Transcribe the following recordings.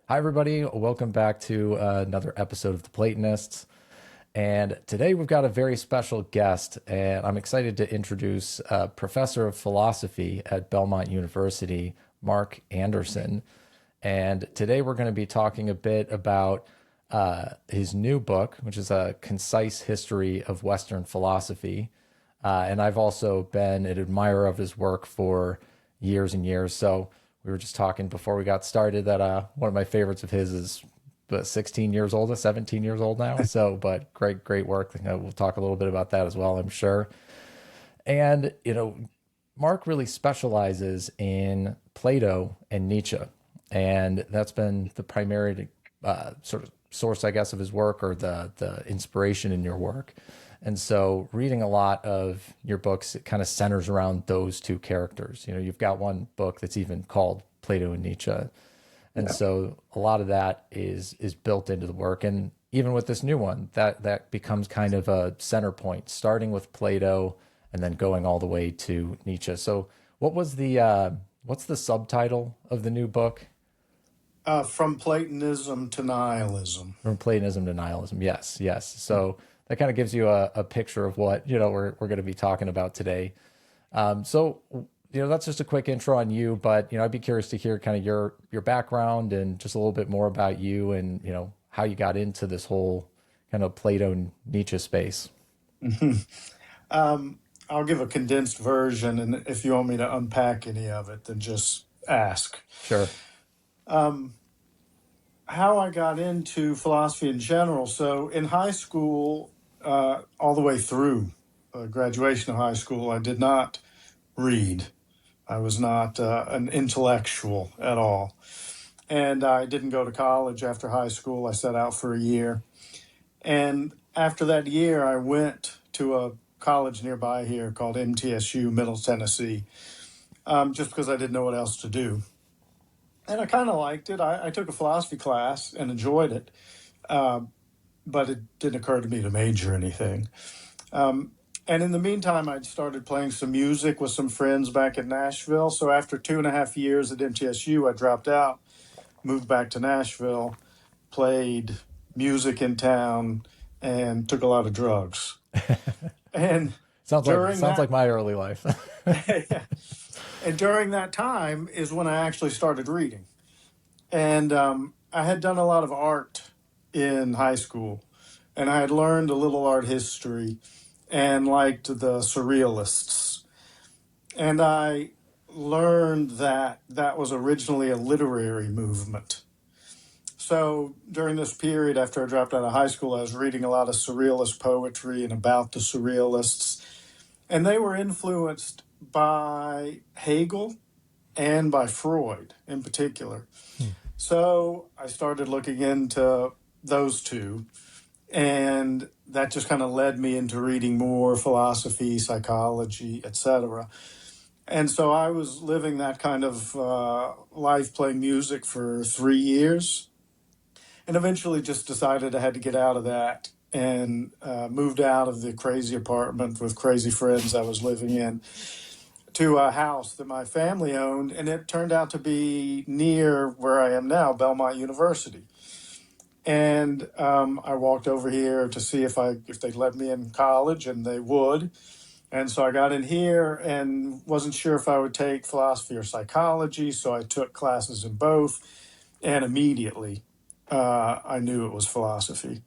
Hi, everybody. Welcome back to another episode of The Platonists. And today we've got a very special guest, and I'm excited to introduce Professor of Philosophy at Belmont University, Mark Anderson. And today we're going to be talking a bit about his new book, which is a concise history of Western philosophy. And I've also been an admirer of his work for years and years. So we were just talking before we got started that one of my favorites of his is 16 years old, 17 years old now. So, but great work. We'll talk a little bit about that as well, I'm sure. And, Mark really specializes in Plato and Nietzsche. And that's been the primary sort of source, I guess, of his work, or the inspiration in your work. And so reading a lot of your books, it kind of centers around those two characters. You've got one book that's even called Plato and Nietzsche. And so a lot of that is built into the work. And even with this new one, that becomes kind of a center point, starting with Plato and then going all the way to Nietzsche. So what's the subtitle of the new book? From Platonism to nihilism. From Platonism to nihilism. Yes. So that kind of gives you a picture of what, we're going to be talking about today. So that's just a quick intro on you, but, I'd be curious to hear kind of your background and just a little bit more about you and, how you got into this whole kind of Plato Nietzsche space. I'll give a condensed version, and if you want me to unpack any of it, then just ask. Sure. How I got into philosophy in general. So in high school, all the way through graduation of high school, I did not read. I was not an intellectual at all. And I didn't go to college after high school. I set out for a year. And after that year, I went to a college nearby here called MTSU, Middle Tennessee, just because I didn't know what else to do. And I kind of liked it. I took a philosophy class and enjoyed it, but it didn't occur to me to major anything. And in the meantime, I'd started playing some music with some friends back in Nashville. So after 2.5 years at MTSU, I dropped out, moved back to Nashville, played music in town, and took a lot of drugs. And sounds like my early life. And during that time is when I actually started reading. And I had done a lot of art in high school, and I had learned a little art history and liked the surrealists. And I learned that was originally a literary movement. So during this period, after I dropped out of high school, I was reading a lot of surrealist poetry and about the surrealists. And they were influenced by Hegel and by Freud in particular. So I started looking into those two, and that just kind of led me into reading more philosophy, psychology, etc. And so I was living that kind of life, playing music for 3 years, and eventually just decided I had to get out of that and moved out of the crazy apartment with crazy friends I was living in to a house that my family owned, and it turned out to be near where I am now, Belmont University. And I walked over here to see if they'd let me in college, and they would. And so I got in here and wasn't sure if I would take philosophy or psychology, so I took classes in both, and immediately I knew it was philosophy.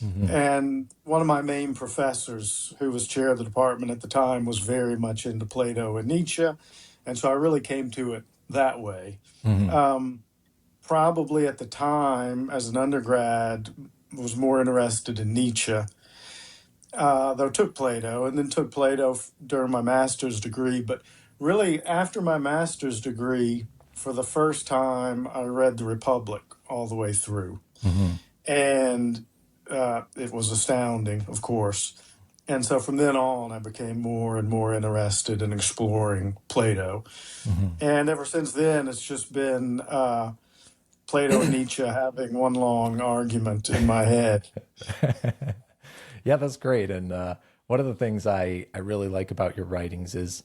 Mm-hmm. And one of my main professors, who was chair of the department at the time, was very much into Plato and Nietzsche. And so I really came to it that way. Mm-hmm. Probably at the time, as an undergrad, was more interested in Nietzsche, though took Plato, and then took Plato during my master's degree. But really, after my master's degree, for the first time, I read The Republic all the way through. Mm-hmm. And it was astounding, of course. And so from then on, I became more and more interested in exploring Plato. Mm-hmm. And ever since then, it's just been Plato and Nietzsche having one long argument in my head. Yeah, that's great. And one of the things I really like about your writings is,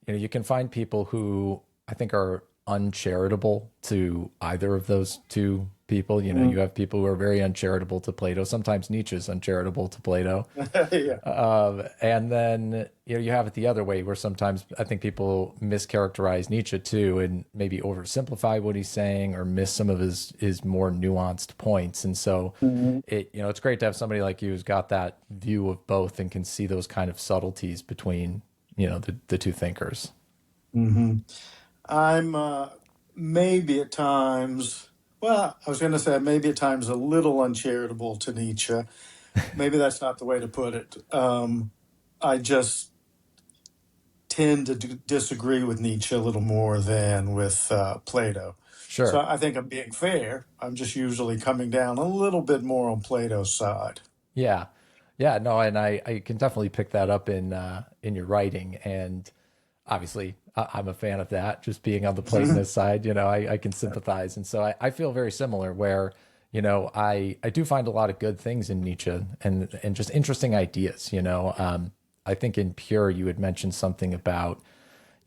you can find people who I think are uncharitable to either of those two people. You know, Mm. you have people who are very uncharitable to Plato. Sometimes Nietzsche's uncharitable to Plato. Yeah. And then you have it the other way, where sometimes I think people mischaracterize Nietzsche too, and maybe oversimplify what he's saying or miss some of his more nuanced points. And so Mhm. it's great to have somebody like you who's got that view of both and can see those kind of subtleties between the two thinkers. hmm I'm maybe at times, well, I was going to say maybe at times a little uncharitable to Nietzsche. Maybe that's not the way to put it. I just tend to disagree with Nietzsche a little more than with Plato. So Sure. I think I'm being fair. I'm just usually coming down a little bit more on Plato's side. Yeah. Yeah, no, and I can definitely pick that up in your writing. And obviously I'm a fan of that, just being on the Platonist side, I can sympathize. And so I feel very similar where, I do find a lot of good things in Nietzsche and just interesting ideas, I think in Pure you had mentioned something about,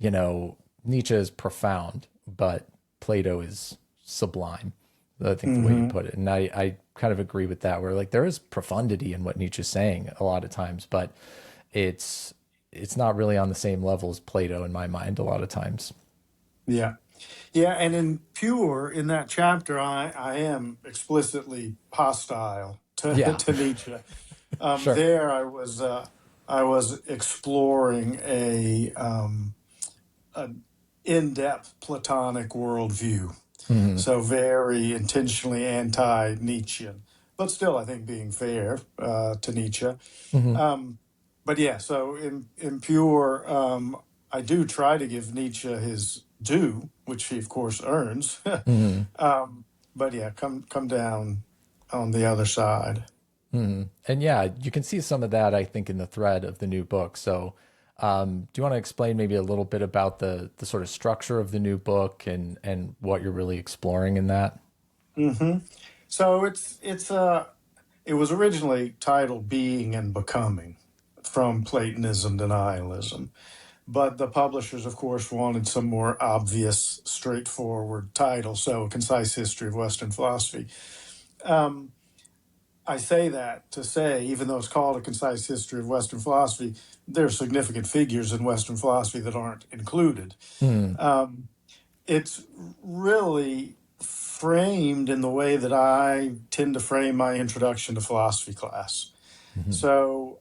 Nietzsche is profound, but Plato is sublime. I think the way you hmm put it. And I kind of agree with that, where like there is profundity in what Nietzsche's saying a lot of times, but it's it's not really on the same level as Plato in my mind a lot of times. Yeah. Yeah. And in Pure, in that chapter, I am explicitly hostile to, Yeah, to Nietzsche. sure. There, I was exploring an in-depth Platonic worldview, Hmm. so very intentionally anti-Nietzschean, but still, I think being fair to Nietzsche. Hmm. Um, but yeah, so in Pure, I do try to give Nietzsche his due, which he of course earns. Hmm. um, but yeah, come down on the other side. Hmm. And yeah, you can see some of that, I think, in the thread of the new book. So, do you want to explain maybe a little bit about the sort of structure of the new book and what you're really exploring in that? hmm So it was originally titled Being and Becoming from Platonism to Nihilism. But the publishers, of course, wanted some more obvious, straightforward title. So, A Concise History of Western Philosophy. Um, I say that to say, even though it's called A Concise History of Western Philosophy, there are significant figures in Western philosophy that aren't included. Hmm. Um, it's really framed in the way that I tend to frame my introduction to philosophy class. Hmm. So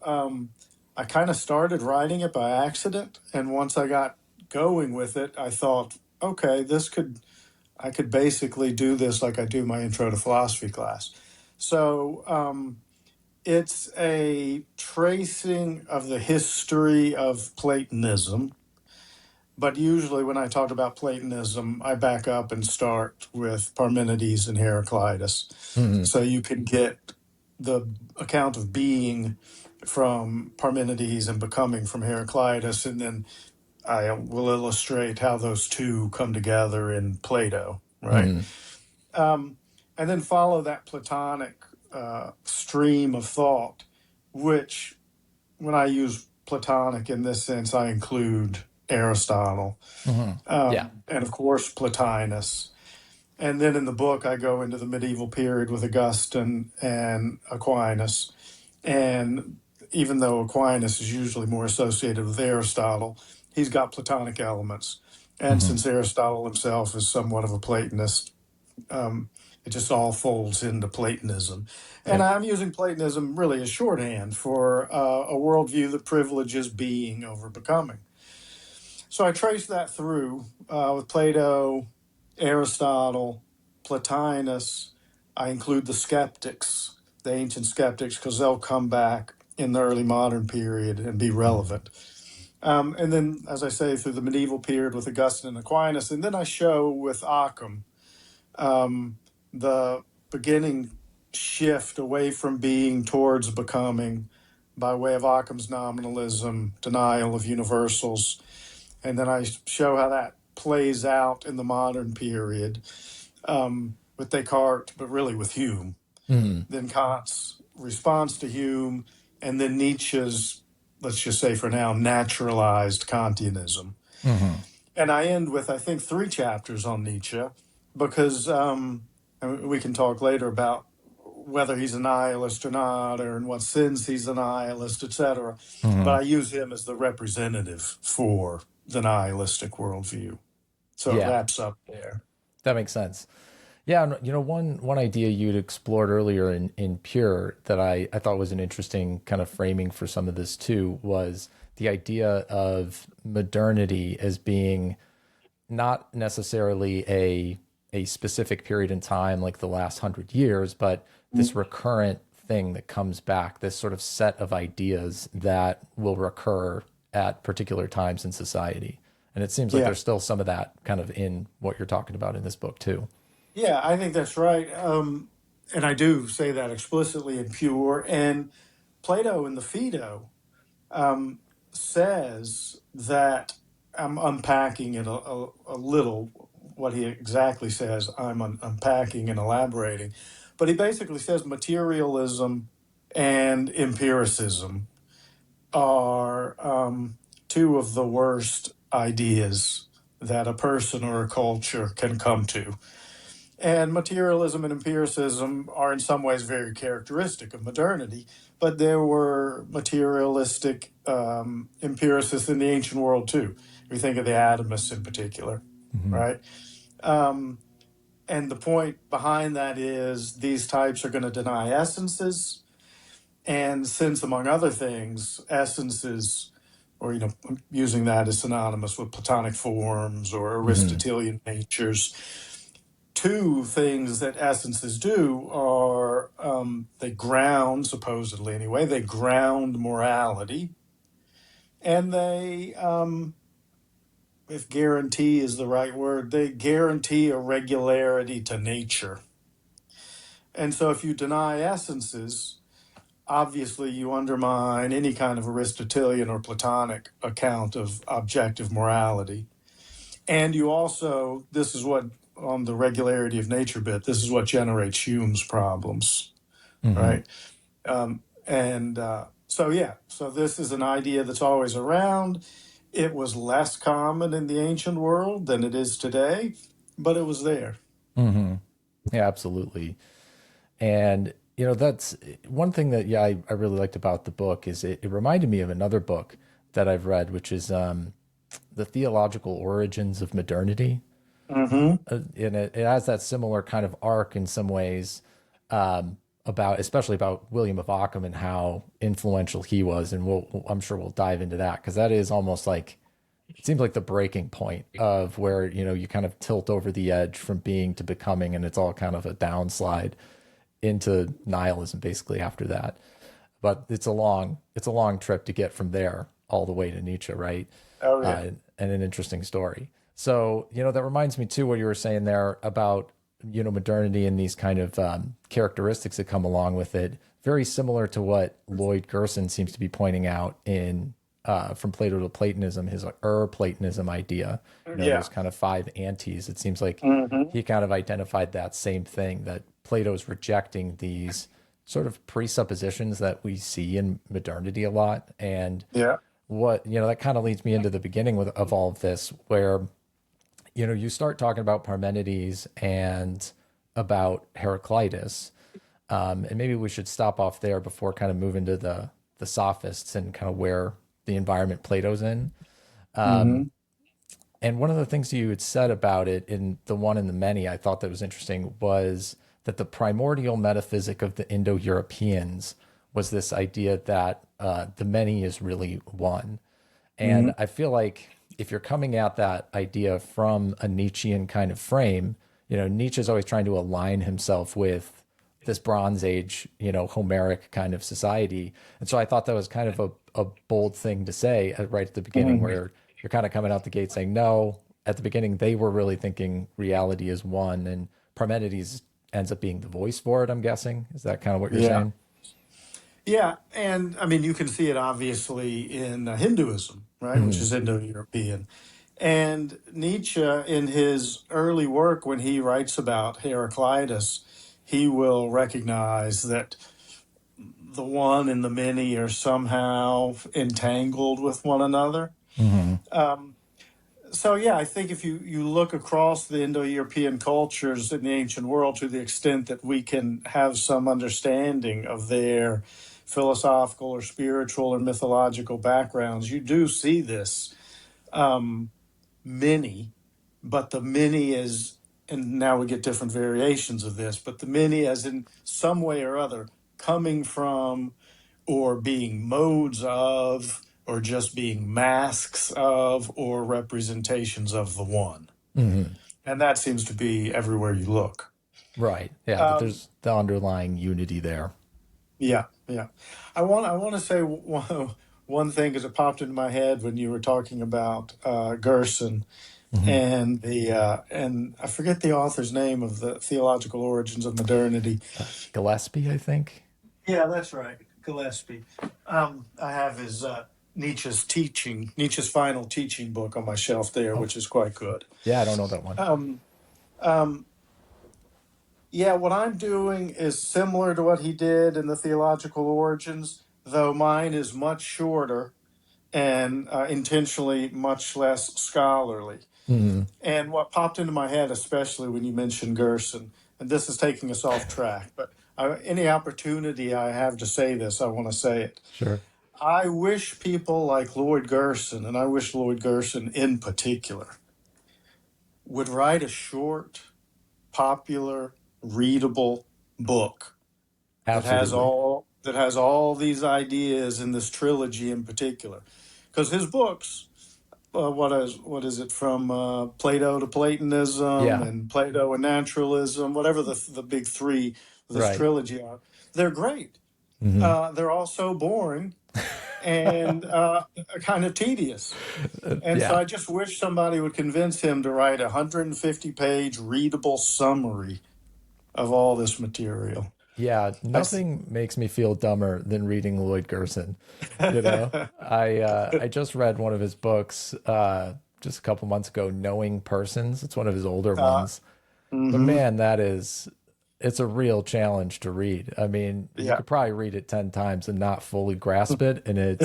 I kind of started writing it by accident, and once I got going with it, I thought, okay, I could basically do this like I do my intro to philosophy class. So it's a tracing of the history of Platonism, but usually when I talk about Platonism, I back up and start with Parmenides and Heraclitus. Hmm. So you can get the account of being from Parmenides and becoming from Heraclitus, and then I will illustrate how those two come together in Plato, right? Hmm. Um, and then follow that Platonic stream of thought, which when I use Platonic in this sense, I include Aristotle, Hmm. Yeah. and of course Plotinus. And then in the book, I go into the medieval period with Augustine and Aquinas. And even though Aquinas is usually more associated with Aristotle, he's got Platonic elements. And Hmm. since Aristotle himself is somewhat of a Platonist, um, it just all folds into Platonism. And Yep. I'm using Platonism really as shorthand for a worldview that privileges being over becoming. So I trace that through with Plato, Aristotle, Plotinus. I include the skeptics, the ancient skeptics, because they'll come back in the early modern period and be Hmm. relevant. And then, as I say, through the medieval period with Augustine and Aquinas. And then I show with Occam um, the beginning shift away from being towards becoming by way of Occam's nominalism, denial of universals. And then I show how that plays out in the modern period with Descartes, but really with Hume. Hmm. Then Kant's response to Hume, and then Nietzsche's, let's just say for now, naturalized Kantianism. Hmm. And I end with, I think, three chapters on Nietzsche because And we can talk later about whether he's a nihilist or not, or in what sense he's a nihilist, etc. But Hmm. I use him as the representative for the nihilistic worldview. So it Yeah, wraps up there. that makes sense. Yeah, and, one idea you'd explored earlier in Pure that I thought was an interesting kind of framing for some of this too was the idea of modernity as being not necessarily a specific period in time like the last 100 years, but this recurrent thing that comes back, this sort of set of ideas that will recur at particular times in society. And it seems like Yeah. there's still some of that kind of in what you're talking about in this book too. Yeah, I think that's right. And I do say that explicitly in Pure. And Plato in the Phaedo um, says that I'm unpacking it a little, what he exactly says, I'm unpacking and elaborating. But he basically says materialism and empiricism are two of the worst ideas that a person or a culture can come to. And materialism and empiricism are in some ways very characteristic of modernity, but there were materialistic empiricists in the ancient world too. We think of the atomists in particular, Hmm. right? Um, and the point behind that is these types are going to deny essences. And since, among other things, essences, or, I'm using that as synonymous with Platonic forms or Hmm. Aristotelian natures, two things that essences do are they ground, supposedly anyway, they ground morality, and they, if guarantee is the right word, they guarantee a regularity to nature. And so if you deny essences, obviously you undermine any kind of Aristotelian or Platonic account of objective morality. And you also, this is what, on the regularity of nature bit, this is what generates Hume's problems, Hmm. right? So this is an idea that's always around. It was less common in the ancient world than it is today, but it was there. Hmm. Yeah, absolutely. And that's one thing that I really liked about the book is it reminded me of another book that I've read, which is The Theological Origins of Modernity. Mm-hmm. And it has that similar kind of arc in some ways, about especially about William of Ockham and how influential he was. And I'm sure we'll dive into that because that is almost like it seems like the breaking point of where you kind of tilt over the edge from being to becoming, and it's all kind of a downslide into nihilism basically after that. But it's a long trip to get from there all the way to Nietzsche, right? Oh yeah. And an interesting story. So that reminds me too what you were saying there about modernity and these kind of characteristics that come along with it. Very similar to what Lloyd Gerson seems to be pointing out in From Plato to Platonism, his Platonism idea. Yeah. Those kind of five antis. It seems like Mm-hmm. he kind of identified that same thing, that Plato's rejecting these sort of presuppositions that we see in modernity a lot. And Yeah. what, that kind of leads me into the beginning of all of this, where, you start talking about Parmenides and about Heraclitus. And maybe we should stop off there before kind of moving to the sophists and kind of where the environment Plato's in. Mm-hmm. And one of the things you had said about it in The One and the Many, I thought that was interesting, was that the primordial metaphysic of the Indo-Europeans was this idea that the many is really one. Mm-hmm. And I feel like if you're coming at that idea from a Nietzschean kind of frame, Nietzsche's always trying to align himself with this Bronze Age, Homeric kind of society. And so I thought that was kind of a bold thing to say right at the beginning, Mm-hmm. where you're kind of coming out the gate saying, no, at the beginning, they were really thinking reality is one. And Parmenides ends up being the voice for it, I'm guessing. Is that kind of what you're Yeah. saying? Yeah, and I mean, you can see it obviously in Hinduism, right, which Hmm. is Indo-European. And Nietzsche, in his early work, when he writes about Heraclitus, he will recognize that the one and the many are somehow entangled with one another. Hmm. Um, So yeah, I think if you look across the Indo-European cultures in the ancient world, to the extent that we can have some understanding of their philosophical or spiritual or mythological backgrounds, you do see this many, but the many is, and now we get different variations of this, but the many as in some way or other coming from or being modes of, or just being masks of, or representations of the one. Hmm. And that seems to be everywhere you look. Right. Yeah. That Um, there's the underlying unity there. yeah, yeah. I want to say one thing because it popped into my head when you were talking about Gerson Hmm. and the and I forget the author's name of the Theological Origins of Modernity. Gillespie, I think. Yeah, that's right. Gillespie. I have his Nietzsche's final teaching book on my shelf there, Oh, which is quite good. yeah. I don't know that one. Um, um, yeah, what I'm doing is similar to what he did in the Theological Origins, though mine is much shorter and intentionally much less scholarly. Hmm. And what popped into my head, especially when you mentioned Gerson, and this is taking us off track, but any opportunity I have to say this, I want to say it. Sure. I wish people like Lloyd Gerson, and I wish Lloyd Gerson in particular, would write a short, popular, readable book Absolutely. that has all these ideas in this trilogy in particular. Because his books, what is it from Plato to Platonism Yeah. and Plato and naturalism, whatever the big three of this Right. trilogy are, they're great. Hmm. They're also boring and kind of tedious. And so Yeah. I just wish somebody would convince him to write a 150-page readable summary of all this material. Yeah, I s- nothing makes me feel dumber than reading Lloyd Gerson. You know, I just read one of his books just a couple months ago, Knowing Persons. It's one of his older uh, ones. But hmm man, it's a real challenge to read. I mean, you Yeah, could probably read it 10 times and not fully grasp it. And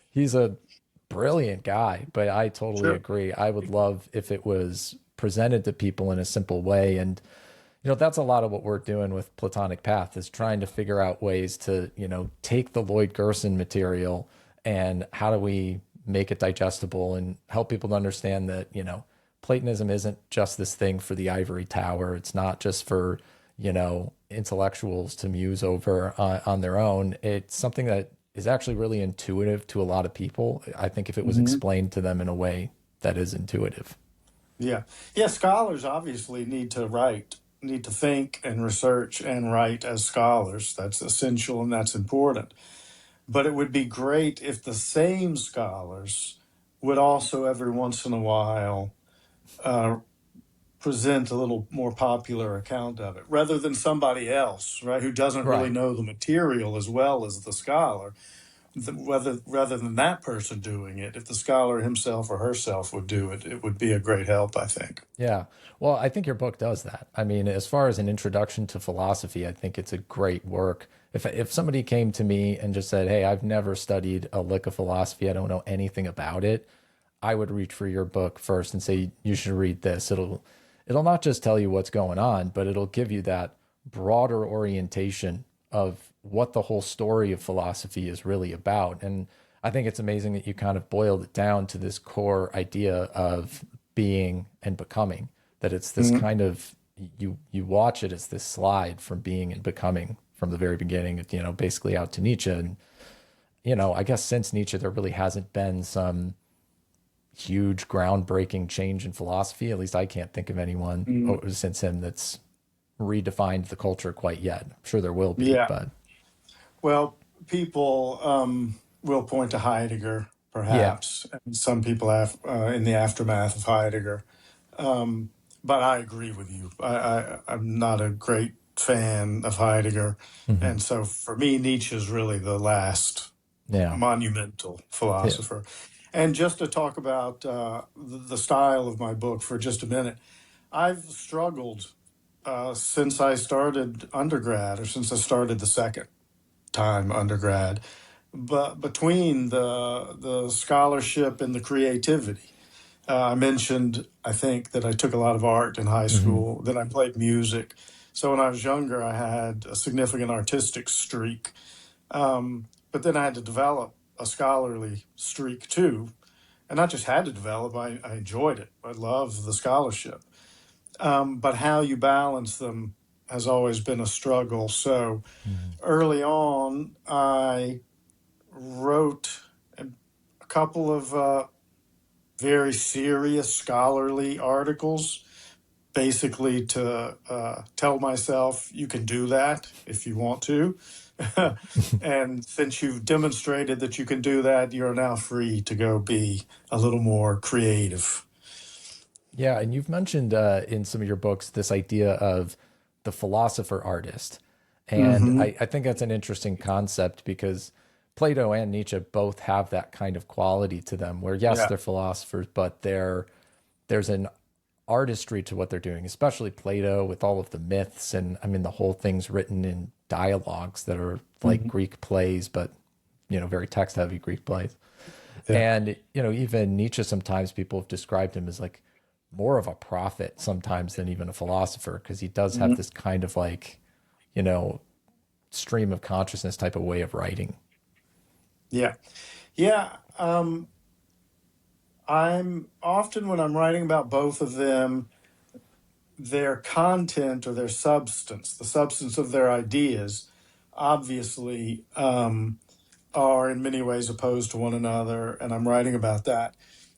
he's a brilliant guy, but I totally sure. agree. I would love if it was presented to people in a simple way. And that's a lot of what we're doing with Platonic Path is trying to figure out ways to, take the Lloyd Gerson material and how do we make it digestible and help people to understand that, Platonism isn't just this thing for the ivory tower. It's not just for, intellectuals to muse over on their own. It's something that is actually really intuitive to a lot of people. I think if it was hmm explained to them in a way that is intuitive. Yeah. Yeah, scholars obviously need to think and research and write as scholars. That's essential and that's important. But it would be great if the same scholars would also every once in a while uh, present a little more popular account of it rather than somebody else, right, who doesn't really Right. know the material as well as the scholar. Whether rather than that person doing it, if the scholar himself or herself would do it, it would be a great help, I think. Yeah. Well, I think your book does that. I mean, as far as an introduction to philosophy, I think it's a great work. If somebody came to me and just said, "Hey, I've never studied a lick of philosophy. I don't know anything about it," I would reach for your book first and say, "You should read this." It'll not just tell you what's going on, but it'll give you that broader orientation of what the whole story of philosophy is really about. And I think it's amazing that you kind of boiled it down to this core idea of being and becoming, that it's this Mhm. kind of you watch it as this slide from being and becoming from the very beginning, basically out to Nietzsche. And, I guess since Nietzsche, there really hasn't been some huge groundbreaking change in philosophy. At least I can't think of anyone Mhm. since him that's redefined the culture quite yet. I'm sure there will be, Yeah. but Well, people will point to Heidegger, yeah. perhaps, and some people have in the aftermath of Heidegger. Um, but I agree with you. I'm not a great fan of Heidegger. Hmm. And so for me, Nietzsche is really the last Yeah. monumental Yeah. philosopher. And just to talk about the style of my book for just a minute, I've struggled since I started undergrad or since I started the second time undergrad, but between the scholarship and the creativity. I mentioned, I think, that I took a lot of art in high Hmm. school, that I played music. So when I was younger, I had a significant artistic streak. But then I had to develop a scholarly streak too. And not just had to develop, I enjoyed it. I loved the scholarship. But how you balance them has always been a struggle. So early on, I wrote a couple of very serious scholarly articles, basically to tell myself you can do that if you want to. And since you've demonstrated that you can do that, you're now free to go be a little more creative. Yeah, and you've mentioned in some of your books this idea of the philosopher artist. And Hmm. I think that's an interesting concept because Plato and Nietzsche both have that kind of quality to them where, yes, Yeah. they're philosophers, but there's an artistry to what they're doing, especially Plato with all of the myths. And I mean, the whole thing's written in dialogues that are like Hmm. Greek plays, but, very text heavy Greek plays. Yeah. And, even Nietzsche, sometimes people have described him as like more of a prophet sometimes than even a philosopher, because he does have Mhm. this kind of like, you know, stream of consciousness type of way of writing. Yeah. Yeah. I'm often, when I'm writing about both of them, their content or their substance, the substance of their ideas, obviously are in many ways opposed to one another, and I'm writing about that.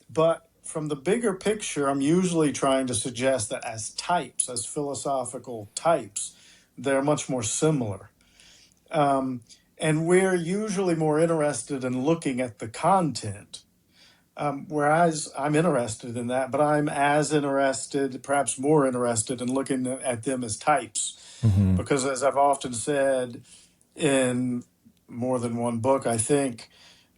But from the bigger picture, I'm usually trying to suggest that as types, as philosophical types, they're much more similar. Um, and we're usually more interested in looking at the content. Whereas I'm interested in that, but I'm as interested, perhaps more interested in looking at them as types. Hmm. Because as I've often said in more than one book, I think,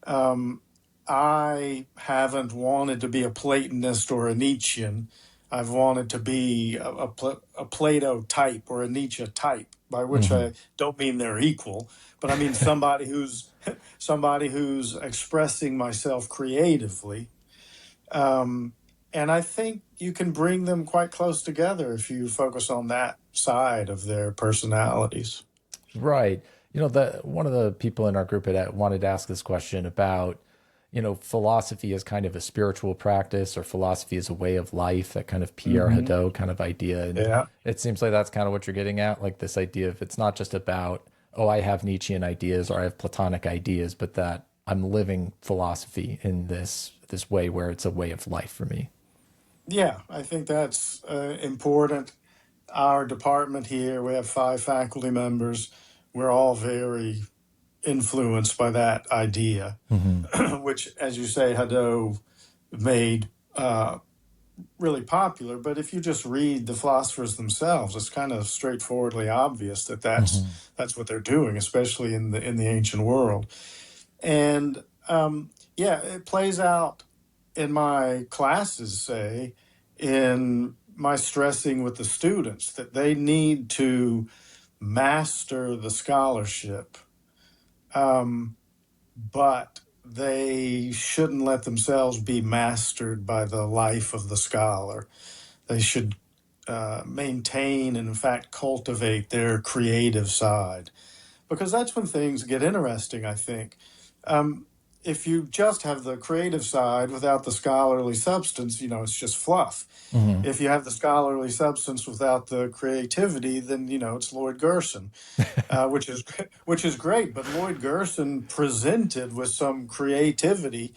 um, I haven't wanted to be a Platonist or a Nietzschean. I've wanted to be a Plato type or a Nietzsche type, by which Hmm. I don't mean they're equal, but I mean somebody who's somebody who's expressing myself creatively. Um, and I think you can bring them quite close together if you focus on that side of their personalities. Right. The one of the people in our group had wanted to ask this question about, philosophy as kind of a spiritual practice or philosophy as a way of life, that kind of Pierre Hmm. Hadot kind of idea. And Yeah. it seems like that's kind of what you're getting at, like this idea of it's not just about, oh, I have Nietzschean ideas or I have Platonic ideas, but that I'm living philosophy in this way where it's a way of life for me. Yeah, I think that's important. Our department here, we have 5 faculty members. We're all very influenced by that idea, Hmm. which, as you say, Hadot made uh, really popular. But if you just read the philosophers themselves, it's kind of straightforwardly obvious that Hmm. that's what they're doing, especially in the ancient world. And yeah, it plays out in my classes, say, in my stressing with the students that they need to master the scholarship, um, but they shouldn't let themselves be mastered by the life of the scholar. They should maintain and, in fact, cultivate their creative side, because that's when things get interesting, I think. Um, if you just have the creative side without the scholarly substance, it's just fluff. Hmm. If you have the scholarly substance without the creativity, then it's Lloyd Gerson, which is great. But Lloyd Gerson presented with some creativity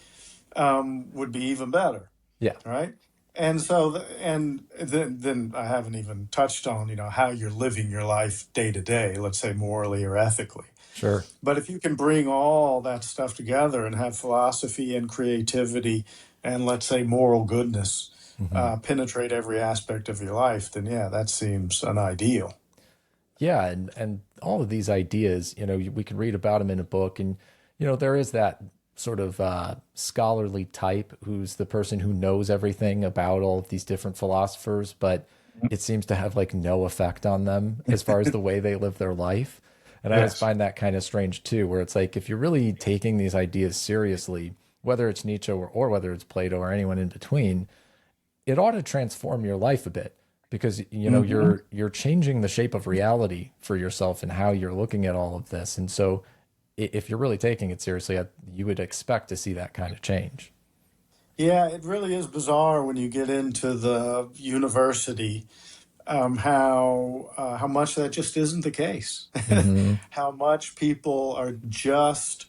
would be even better, Yeah, right? And so, and then I haven't even touched on how you're living your life day to day, let's say morally or ethically. sure. But if you can bring all that stuff together and have philosophy and creativity and, let's say, moral goodness Hmm. penetrate every aspect of your life, then yeah, that seems an ideal. Yeah, and all of these ideas, we can read about them in a book, and there is that sort of scholarly type who's the person who knows everything about all of these different philosophers, but it seems to have like no effect on them as far as the way they live their life. And I always Yes. find that kind of strange too, where it's like if you're really taking these ideas seriously, whether it's Nietzsche or whether it's Plato or anyone in between, it ought to transform your life a bit because Hmm. you're changing the shape of reality for yourself and how you're looking at all of this. And so if you're really taking it seriously, you would expect to see that kind of change. Yeah, it really is bizarre when you get into the university, how much that just isn't the case. Hmm. How much people are just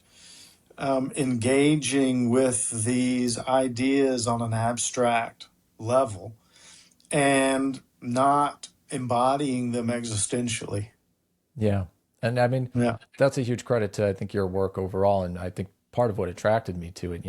engaging with these ideas on an abstract level and not embodying them existentially. Yeah. And I mean, Yeah. that's a huge credit to, I think, your work overall. And I think part of what attracted me to it,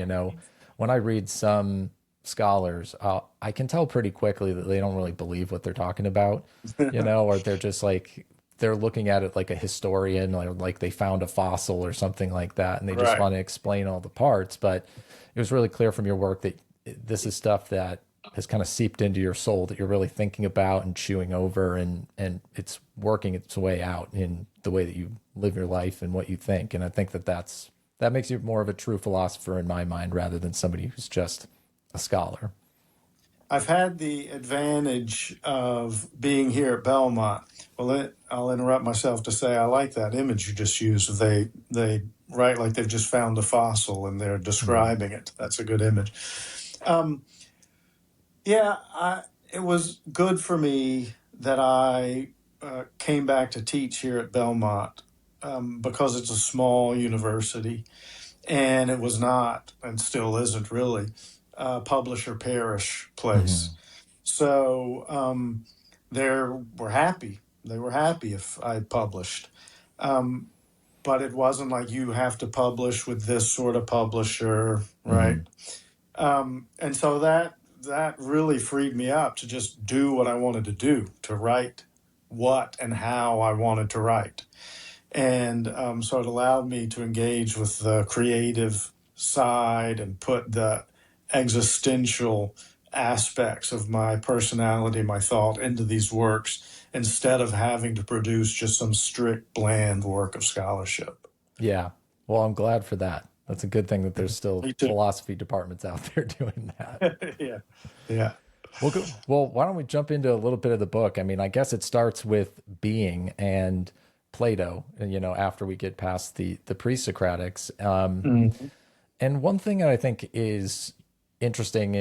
when I read some scholars, I can tell pretty quickly that they don't really believe what they're talking about, or they're just like, they're looking at it like a historian, or like they found a fossil or something like that. And they just Right. want to explain all the parts. But it was really clear from your work that this is stuff that has kind of seeped into your soul that you're really thinking about and chewing over, and it's working its way out in the way that you live your life and what you think. And I think that makes you more of a true philosopher in my mind rather than somebody who's just a scholar. I've had the advantage of being here at Belmont. Well, I'll interrupt myself to say I like that image you just used. They write like they've just found a fossil and they're Mm. describing it. That's a good image. Um, yeah, it was good for me that I came back to teach here at Belmont because it's a small university and it was not, and still isn't really, a publish or perish place. Hmm. So they were happy. They were happy if I published. Um, but it wasn't like you have to publish with this sort of publisher, right? Hmm. And so that really freed me up to just do what I wanted to do, to write what and how I wanted to write. And so it allowed me to engage with the creative side and put the existential aspects of my personality, my thought into these works instead of having to produce just some strict, bland work of scholarship. Yeah. Well, I'm glad for that. That's a good thing that there's still Me too. philosophy departments out there doing that. Yeah. Yeah. Well, why don't we jump into a little bit of the book? I mean, I guess it starts with being and Plato, and after we get past the pre-Socratics. Mhm. And one thing that I think is interesting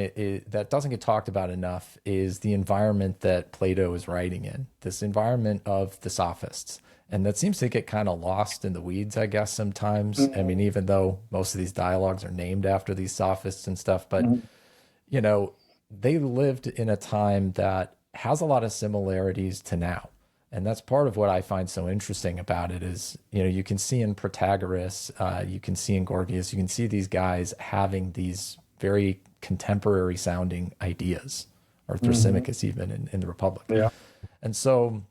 that doesn't get talked about enough is the environment that Plato is writing in, this environment of the sophists. And that seems to get kind of lost in the weeds, I guess, sometimes. I mean, Mhm. even though most of these dialogues are named after these sophists and stuff, but Mhm. you know, they lived in a time that has a lot of similarities to now. And that's part of what I find so interesting about it is, you can see in Protagoras, you can see in Gorgias, you can see these guys having these very contemporary sounding ideas, or Mhm. Thrasymachus even in the Republic. Yeah. And so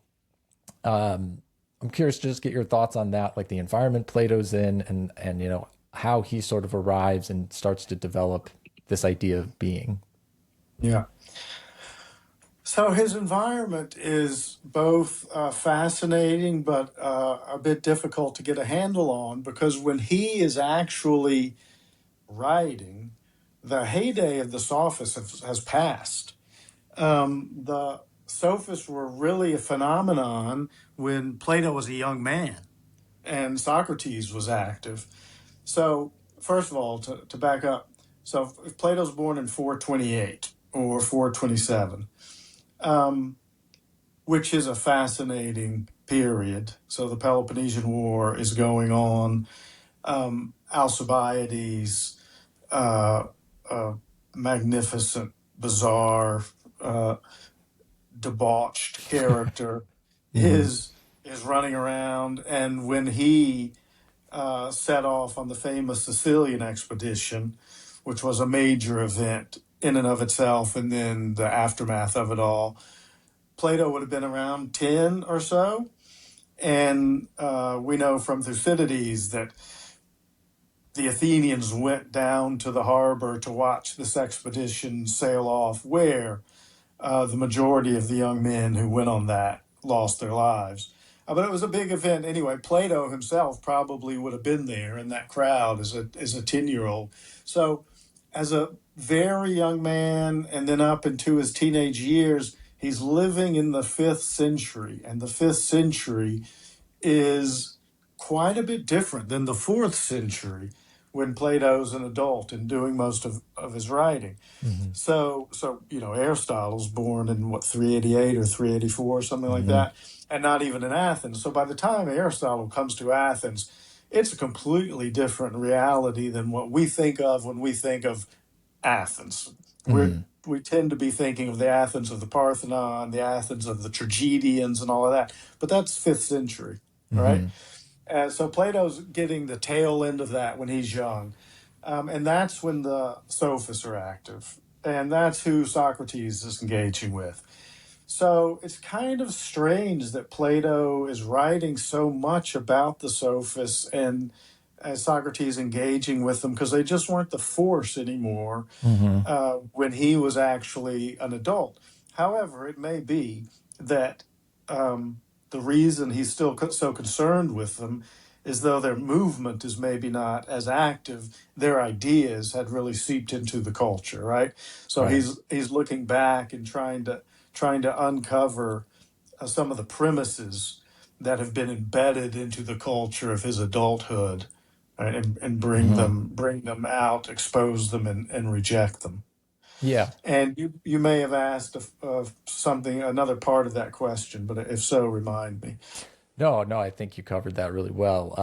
I'm curious to just get your thoughts on that, like the environment Plato's in and how he sort of arrives and starts to develop this idea of being. Yeah. So his environment is both fascinating but a bit difficult to get a handle on because when he is actually writing, the heyday of the sophists has passed. The sophists were really a phenomenon when Plato was a young man and Socrates was active. So, first of all, to back up, so if Plato's born in 428 or 427, um, which is a fascinating period. So the Peloponnesian War is going on. Alcibiades, uh, uh, magnificent, bizarre, uh, debauched character, Hmm. is running around, and when he set off on the famous Sicilian expedition, which was a major event in and of itself, and then the aftermath of it all, Plato would have been around 10 or so. And we know from Thucydides that the Athenians went down to the harbor to watch this expedition sail off, where the majority of the young men who went on that lost their lives. But it was a big event anyway. Plato himself probably would have been there in that crowd as a 10-year-old. So, as a very young man and then up into his teenage years, he's living in the fifth century. And the fifth century is quite a bit different than the fourth century when Plato's an adult and doing most of his writing. Mm-hmm. So Aristotle's born in what 388 or 384, something like Mm-hmm. that, and not even in Athens. So by the time Aristotle comes to Athens, it's a completely different reality than what we think of when we think of Athens. Mm-hmm. We tend to be thinking of the Athens of the Parthenon, the Athens of the tragedians, and all of that. But that's fifth century, right? Mm-hmm. So Plato's getting the tail end of that when he's young. And that's when the sophists are active. And that's who Socrates is engaging with. So it's kind of strange that Plato is writing so much about the sophists and Socrates engaging with them because they just weren't the force anymore Mm-hmm. when he was actually an adult. However, it may be that the reason he's still so concerned with them is though their movement is maybe not as active, their ideas had really seeped into the culture, right? So Right. he's looking back and trying to uncover some of the premises that have been embedded into the culture of his adulthood, right? And Mm-hmm. bring them out, expose them, and reject them. Yeah. And you may have asked of something, another part of that question, but if so, remind me. No, no, I think you covered that really well.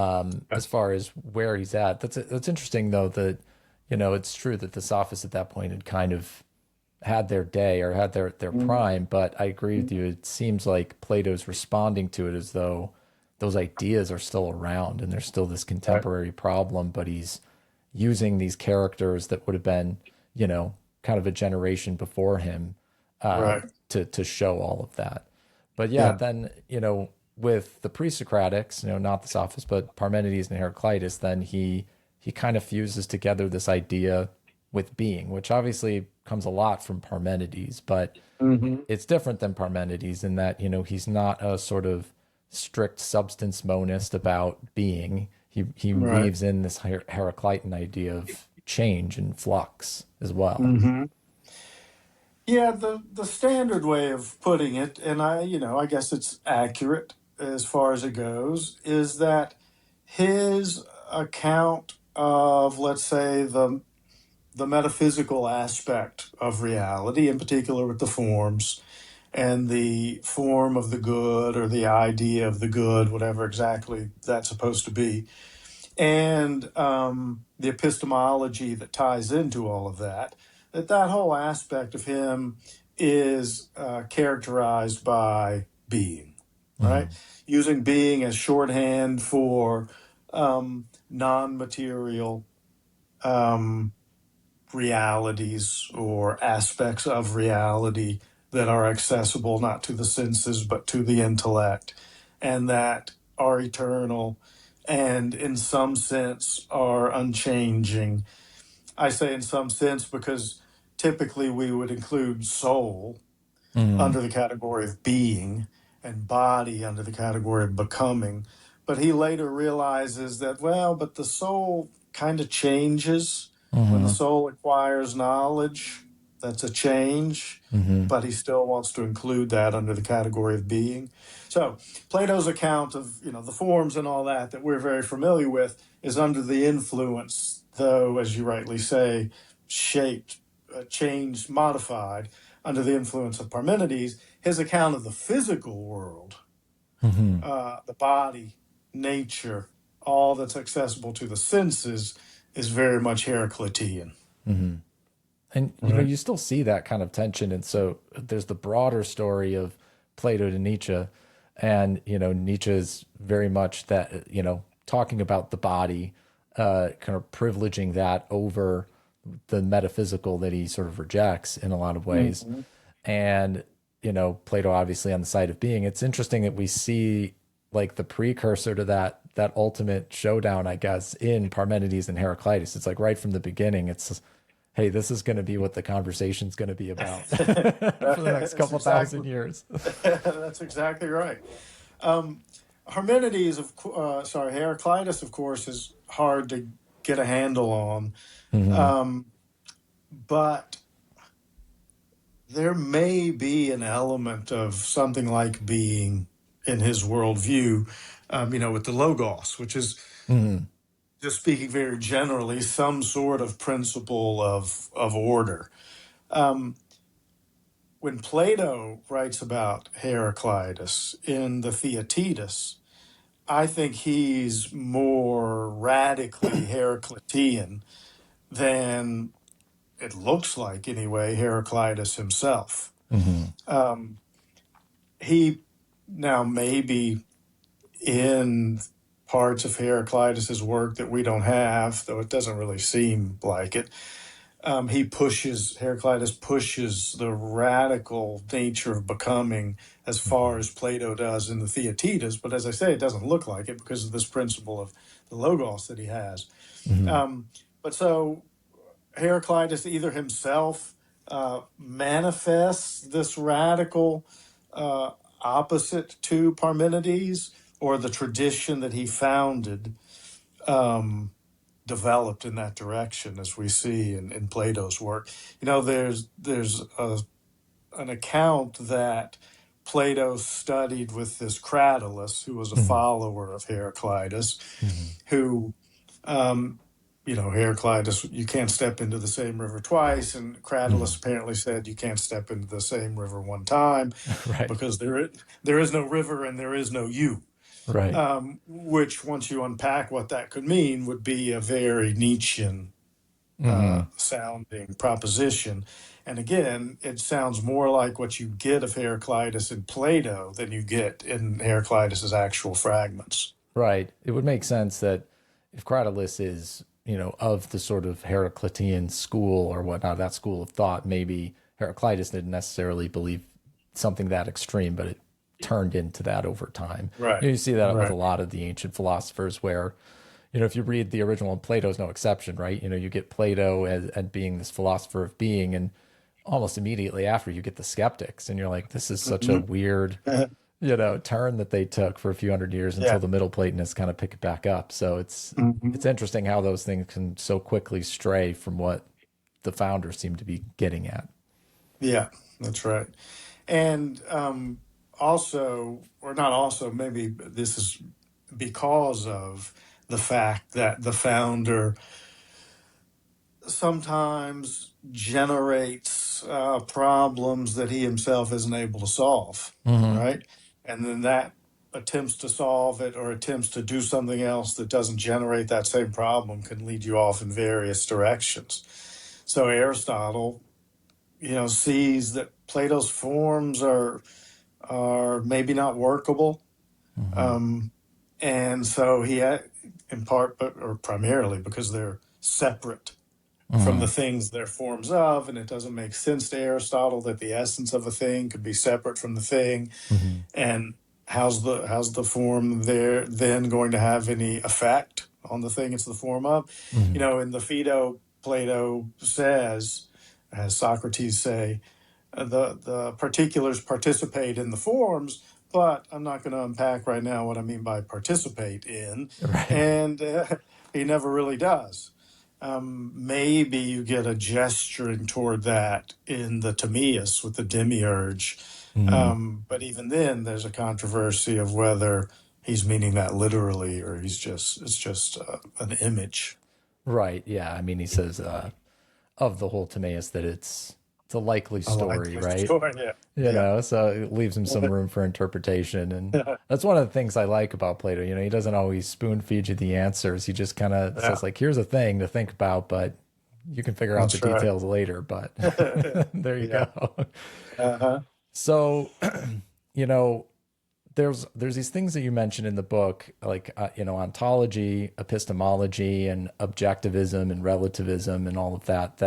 As far as where he's at, that's interesting though that it's true that the sophists at that point had kind of had their day or had their Mhm. prime, but I agree with you. It seems like Plato's responding to it as though those ideas are still around and there's still this Right. contemporary problem, but he's using these characters that would have been, kind of a generation before him Right. to show all of that. But yeah, Yeah. then, with the pre-Socratics, not the sophists, but Parmenides and Heraclitus, then he kind of fuses together this idea with being, which obviously comes a lot from Parmenides, but Hmm. it's different than Parmenides in that, he's not a sort of strict substance monist about being. He Right. weaves in this Heraclitan idea of change and flux as well. Hmm. Yeah, the standard way of putting it, and I guess it's accurate as far as it goes, is that his account of, let's say, the metaphysical aspect of reality, in particular with the forms and the form of the good or the idea of the good, whatever exactly that's supposed to be, and the epistemology that ties into all of that, that whole aspect of him is characterized by being, right? Hmm. Using being as shorthand for non material um, realities or aspects of reality that are accessible not to the senses but to the intellect and that are eternal and in some sense are unchanging. I say in some sense because typically we would include soul Hmm. under the category of being and body under the category of becoming. But he later realizes that, well, but the soul kind of changes when the Hmm. soul acquires knowledge. That's a change, Hmm. but he still wants to include that under the category of being. So Plato's account of the forms and all that we're very familiar with is under the influence, though, as you rightly say, shaped, changed, modified under the influence of Parmenides. His account of the physical world, Hmm. the body, nature, all that's accessible to the senses, is very much Heraclitean. Hmm. And Right. you still see that kind of tension. And so there's the broader story of Plato to Nietzsche, and Nietzsche is very much that talking about the body, kind of privileging that over the metaphysical that he sort of rejects in a lot of ways. Mm-hmm. And Plato obviously on the side of being. It's interesting that we see like the precursor to that ultimate showdown, I guess, in Parmenides and Heraclitus. It's like right from the beginning. It's hey, this is going to be what the conversation's going to be about for the next That's couple thousand exactly years. that's exactly right. Um, Heraclitus, of course, is hard to get a handle on. Hmm. Um, but there may be an element of something like being in his worldview, with the logos, which is, Hmm. just speaking very generally, some sort of principle of order. Um, when Plato writes about Heraclitus in the Theaetetus, I think he's more radically Heraclitean than it looks like, anyway, Heraclitus himself. Hmm. Um, he now maybe in parts of Heraclitus's work that we don't have, though it doesn't really seem like it. Heraclitus pushes the radical nature of becoming as far as Plato does in the Theaetetus, but as I say, it doesn't look like it because of this principle of the logos that he has. Hmm. Um, but so Heraclitus either himself manifests this radical uh, opposite to Parmenides, or the tradition that he founded um, developed in that direction, as we see in Plato's work. There's an account that Plato studied with this Cratylus, who was a Hmm. follower of Heraclitus, Hmm. who, um, Heraclitus, you can't step into the same river twice, and Cratylus Hmm. apparently said you can't step into the same river one time Right. because there is no river and there is no you. Right. Which, once you unpack what that could mean, would be a very Nietzschean Hmm. sounding proposition. And again, it sounds more like what you get of Heraclitus in Plato than you get in Heraclitus's actual fragments. Right. It would make sense that if Cratylus is, of the sort of Heraclitean school or whatnot, that school of thought, maybe Heraclitus didn't necessarily believe something that extreme, but it turned into that over time. Right. You see that with a Right. lot of the ancient philosophers where, if you read the original, and Plato's no exception, right? You get Plato as being this philosopher of being, and almost immediately after you get the skeptics, and you're like, this is such a Mhm. weird turn that they took for a few hundred years until Yeah. the Middle Platonists kind of pick it back up. So it's Mhm. interesting how those things can so quickly stray from what the founders seem to be getting at. Yeah, that's right. And also, or not also, maybe this is because of the fact that the founder sometimes generates problems that he himself isn't able to solve, Hmm. right? And then that attempts to solve it or attempts to do something else that doesn't generate that same problem can lead you off in various directions. So Aristotle, sees that Plato's forms are maybe not workable, Hmm. um, and so in part, but or primarily because they're separate from the Hmm. things they're forms of, and it doesn't make sense to Aristotle that the essence of a thing could be separate from the thing. Hmm. And how's the form there then going to have any effect on the thing it's the form of? Hmm. In the Phaedo, Plato says, as Socrates say, the particulars participate in the forms, but I'm not going to unpack right now what I mean by participate in, Right. and he never really does. Maybe you get a gesturing toward that in the Timaeus with the demiurge, Hmm. but even then, there's a controversy of whether he's meaning that literally or it's just an image. Right. Yeah. I mean, he says of the whole Timaeus that it's a likely A story, likely right? story, yeah, So it leaves him some room for interpretation. And yeah, that's one of the things I like about Plato. He doesn't always spoon feed you the answers. He just kind of yeah. says, like, here's a thing to think about, but you can figure out the That's right. details later. But there you Yeah. go. Uh-huh. So, you know, there's these things that you mentioned in the book, like ontology, epistemology, and objectivism and relativism and all of that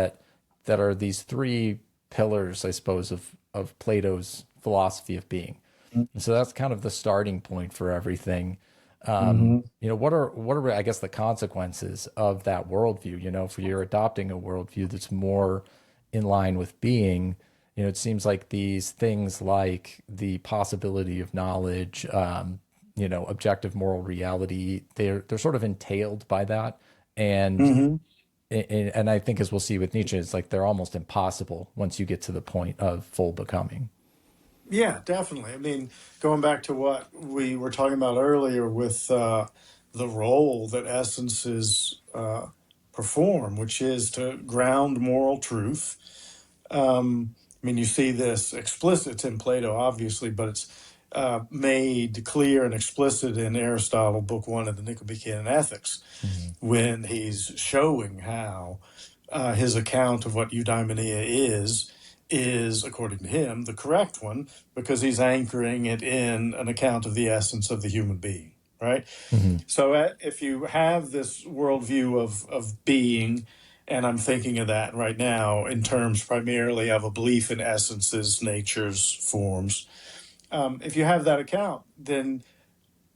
are these three pillars, I suppose, of Plato's philosophy of being. And so that's kind of the starting point for everything. Mm-hmm. What are I guess the consequences of that worldview? If you're adopting a worldview that's more in line with being, it seems like these things like the possibility of knowledge, objective moral reality, they're sort of entailed by that. And Mm-hmm. And I think, as we'll see with Nietzsche, it's like they're almost impossible once you get to the point of full becoming. Yeah, definitely. I mean, going back to what we were talking about earlier with the role that essences perform, which is to ground moral truth. I mean, you see this explicit, it's in Plato, obviously, but it's made clear and explicit in Aristotle, Book One of the Nicomachean Ethics, Hmm. when he's showing how his account of what eudaimonia is, according to him, the correct one, because he's anchoring it in an account of the essence of the human being, right? Hmm. So if you have this worldview of being, and I'm thinking of that right now in terms primarily of a belief in essences, natures, forms, if you have that account, then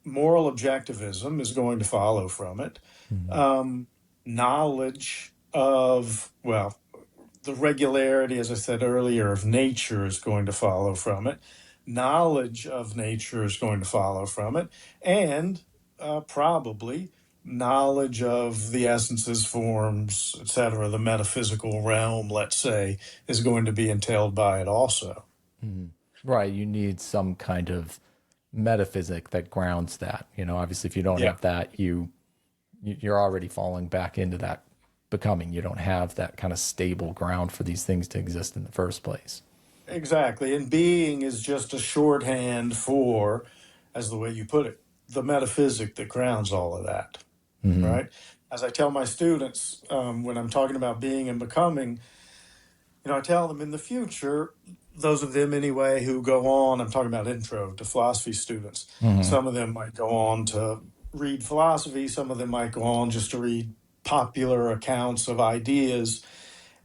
moral objectivism is going to follow from it. Hmm. Um, Knowledge of, well, the regularity, as I said earlier, of nature is going to follow from it. Knowledge of nature is going to follow from it. And probably knowledge of the essences, forms, etc., the metaphysical realm, let's say, is going to be entailed by it also. Hmm. Right. You need some kind of metaphysic that grounds that. Obviously, if you don't Yeah. have that, you're already falling back into that becoming. You don't have that kind of stable ground for these things to exist in the first place. Exactly. And being is just a shorthand for, as the way you put it, the metaphysic that grounds all of that, Hmm. right? As I tell my students when I'm talking about being and becoming, I tell them in the future, those of them anyway who go on, I'm talking about intro to philosophy students, Hmm. some of them might go on to read philosophy, some of them might go on just to read popular accounts of ideas.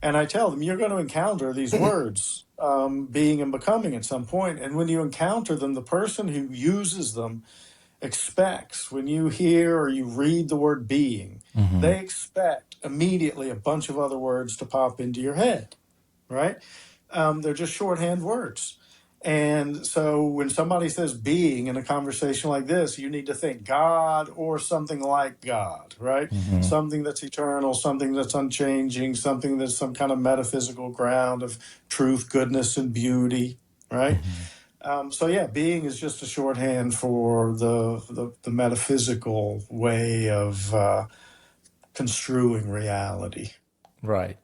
And I tell them, you're going to encounter these words, being and becoming at some point. And when you encounter them, the person who uses them expects, when you hear or you read the word being, Hmm. they expect immediately a bunch of other words to pop into your head, right? They're just shorthand words. And so when somebody says being in a conversation like this, you need to think God or something like God, right? Hmm. Something that's eternal, something that's unchanging, something that's some kind of metaphysical ground of truth, goodness, and beauty, right? Hmm. So yeah, being is just a shorthand for the metaphysical way of construing reality. Right.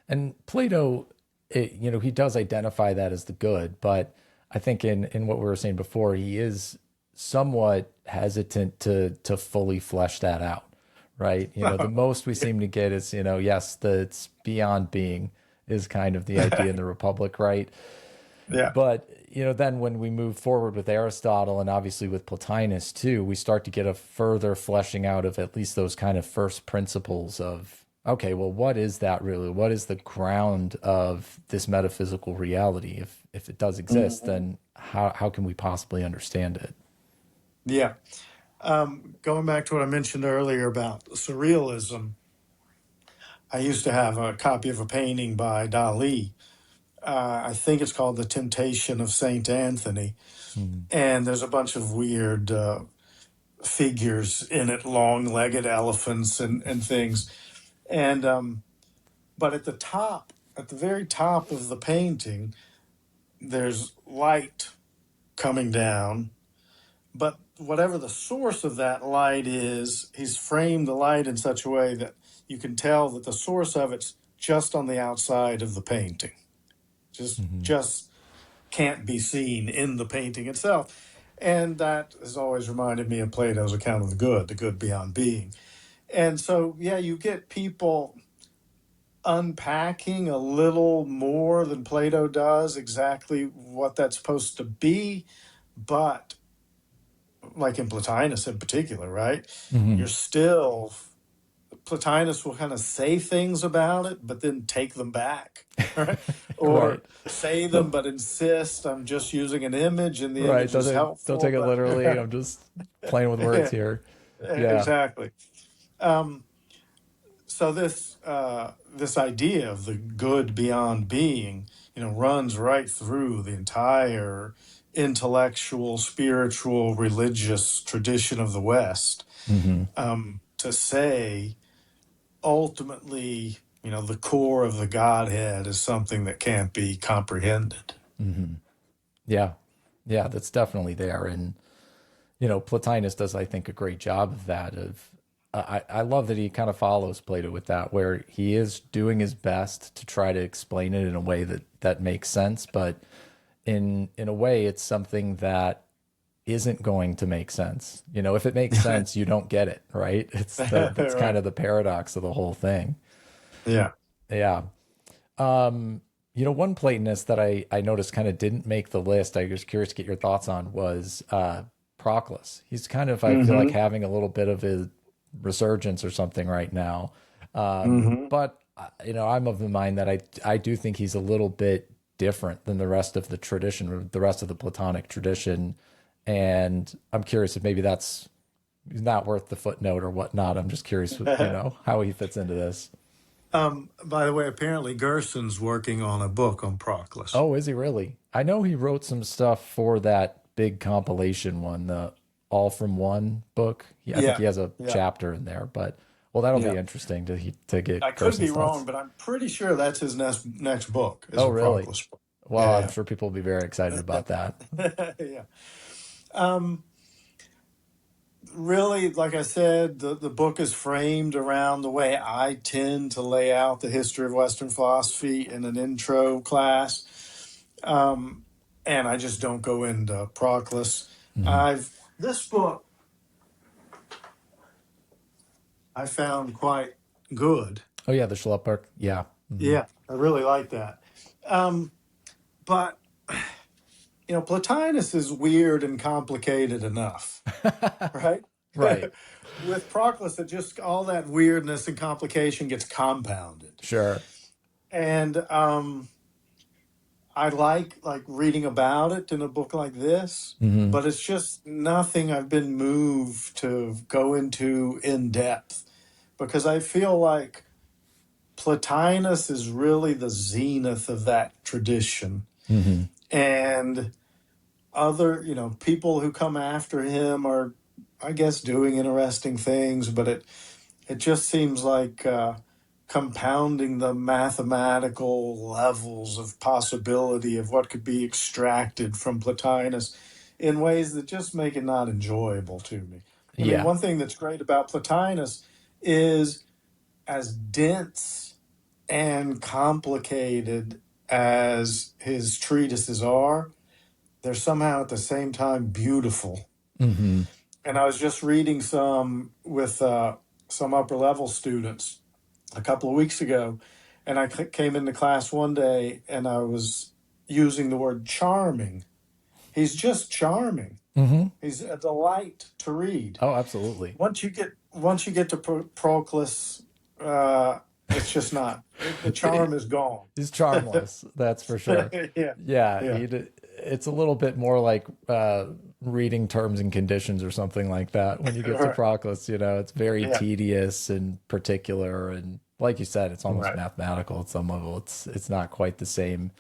And Plato, he does identify that as the good, but I think in what we were saying before, he is somewhat hesitant to fully flesh that out, right? The most we seem to get is, yes, the it's beyond being is kind of the idea in the Republic, right? Yeah. But then when we move forward with Aristotle and obviously with Plotinus too, we start to get a further fleshing out of at least those kind of first principles of, okay, well, what is that really? What is the ground of this metaphysical reality? If it does exist, Mhm. then how can we possibly understand it? Yeah. Going back to what I mentioned earlier about surrealism, I used to have a copy of a painting by Dali. I think it's called The Temptation of Saint Anthony. Hmm. And there's a bunch of weird figures in it, long legged elephants and things. And, but at the top, at the very top of the painting, there's light coming down. But whatever the source of that light is, he's framed the light in such a way that you can tell that the source of it's just on the outside of the painting. Just Hmm. just can't be seen in the painting itself. And that has always reminded me of Plato's account of the good beyond being. And so, yeah, you get people unpacking a little more than Plato does exactly what that's supposed to be. But like in Plotinus in particular, right? Hmm. You're still, Plotinus will kind of say things about it, but then take them back, right? Right. Or say them, Don't but insist I'm just using an image and the right. image is Don't helpful, take it but literally. I'm just playing with words yeah, here. Yeah. exactly. Um, so this idea of the good beyond being, runs right through the entire intellectual, spiritual, religious tradition of the West. Hmm. To say ultimately, the core of the Godhead is something that can't be comprehended. Yeah. Yeah, that's definitely there. And, Plotinus does, I think, a great job of that. I love that he kind of follows Plato with that, where he is doing his best to try to explain it in a way that makes sense, but in a way, it's something that isn't going to make sense. If it makes sense, you don't get it, right? That's kind Right. of the paradox of the whole thing. Yeah. Yeah. One Platonist that I noticed kind of didn't make the list, I was curious to get your thoughts on, was Proclus. He's kind of, I feel like, Hmm. having a little bit of a resurgence or something right now. Hmm. But, I'm of the mind that I do think he's a little bit different than the rest of the tradition, or the rest of the Platonic tradition. And I'm curious if maybe that's not worth the footnote or whatnot. I'm just curious, how he fits into this. By the way, apparently Gerson's working on a book on Proclus. Oh, is he really? I know he wrote some stuff for that big compilation one, the All from One book. I think Yeah. he has a Yeah. chapter in there, but well, that'll be Yeah. interesting to I get could be Gerson's wrong, thoughts. but I'm pretty sure that's his next book is Oh, a really? Proclus book. Well, I'm Yeah. sure people will be very excited about that. Yeah. Um, Really, like I said, the book is framed around the way I tend to lay out the history of Western philosophy in an intro class. Um, and I just don't go into Proclus. Hmm. This book I found quite good. Oh yeah, the Schlepp. Yeah. Hmm. Yeah, I really like that. Um, but Plotinus is weird and complicated enough, right? Right. With Proclus, it just all that weirdness and complication gets compounded. Sure. And I like reading about it in a book like this, Hmm. but it's just nothing I've been moved to go into in depth because I feel like Plotinus is really the zenith of that tradition. Hmm. And other, people who come after him are, I guess, doing interesting things, but it just seems like compounding the mathematical levels of possibility of what could be extracted from Plotinus in ways that just make it not enjoyable to me. I mean, Yeah. one thing that's great about Plotinus is as dense and complicated as his treatises are, they're somehow at the same time beautiful. Hmm. And I was just reading some with some upper level students a couple of weeks ago, and I came into class one day and I was using the word charming. He's just charming. Hmm. He's a delight to read. Oh, absolutely. Once you get to Proclus, it's just not. The charm is gone. He's charmless, that's for sure. Yeah, Yeah, yeah, it's a little bit more like reading terms and conditions or something like that. When you get to right, Proclus, it's very yeah, tedious and particular, and like you said, it's almost right, mathematical at some level. It's not quite the same,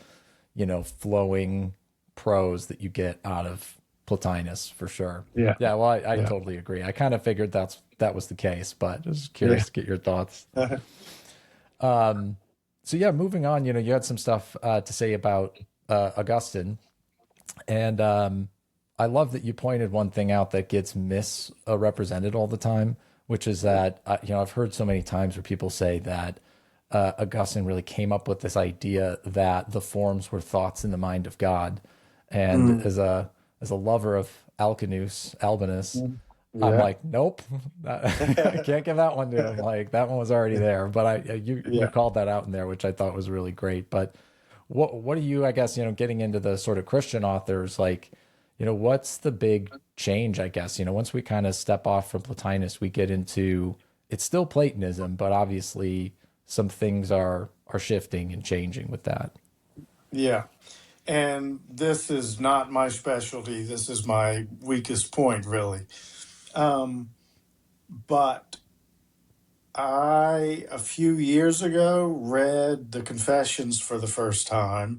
flowing prose that you get out of Plotinus for sure. yeah, Yeah, well, I yeah, totally agree. I kind of figured that was the case, but I was yeah. curious to get your thoughts. So yeah, moving on, you had some stuff to say about Augustine, and I love that you pointed one thing out that gets misrepresented all the time, which is that I've heard so many times where people say that Augustine really came up with this idea that the forms were thoughts in the mind of God, and Mm, as a lover of Albinus, mm, I'm yeah. like, nope, I can't give that one to him. Like that one was already there, but you Yeah. called that out in there, which I thought was really great. But what are you, I guess, getting into the sort of Christian authors, like, what's the big change, I guess, once we kind of step off from Plotinus, we get into it's still Platonism, but obviously some things are shifting and changing with that. Yeah. And this is not my specialty. This is my weakest point, really. Um, but I, a few years ago, read the Confessions for the first time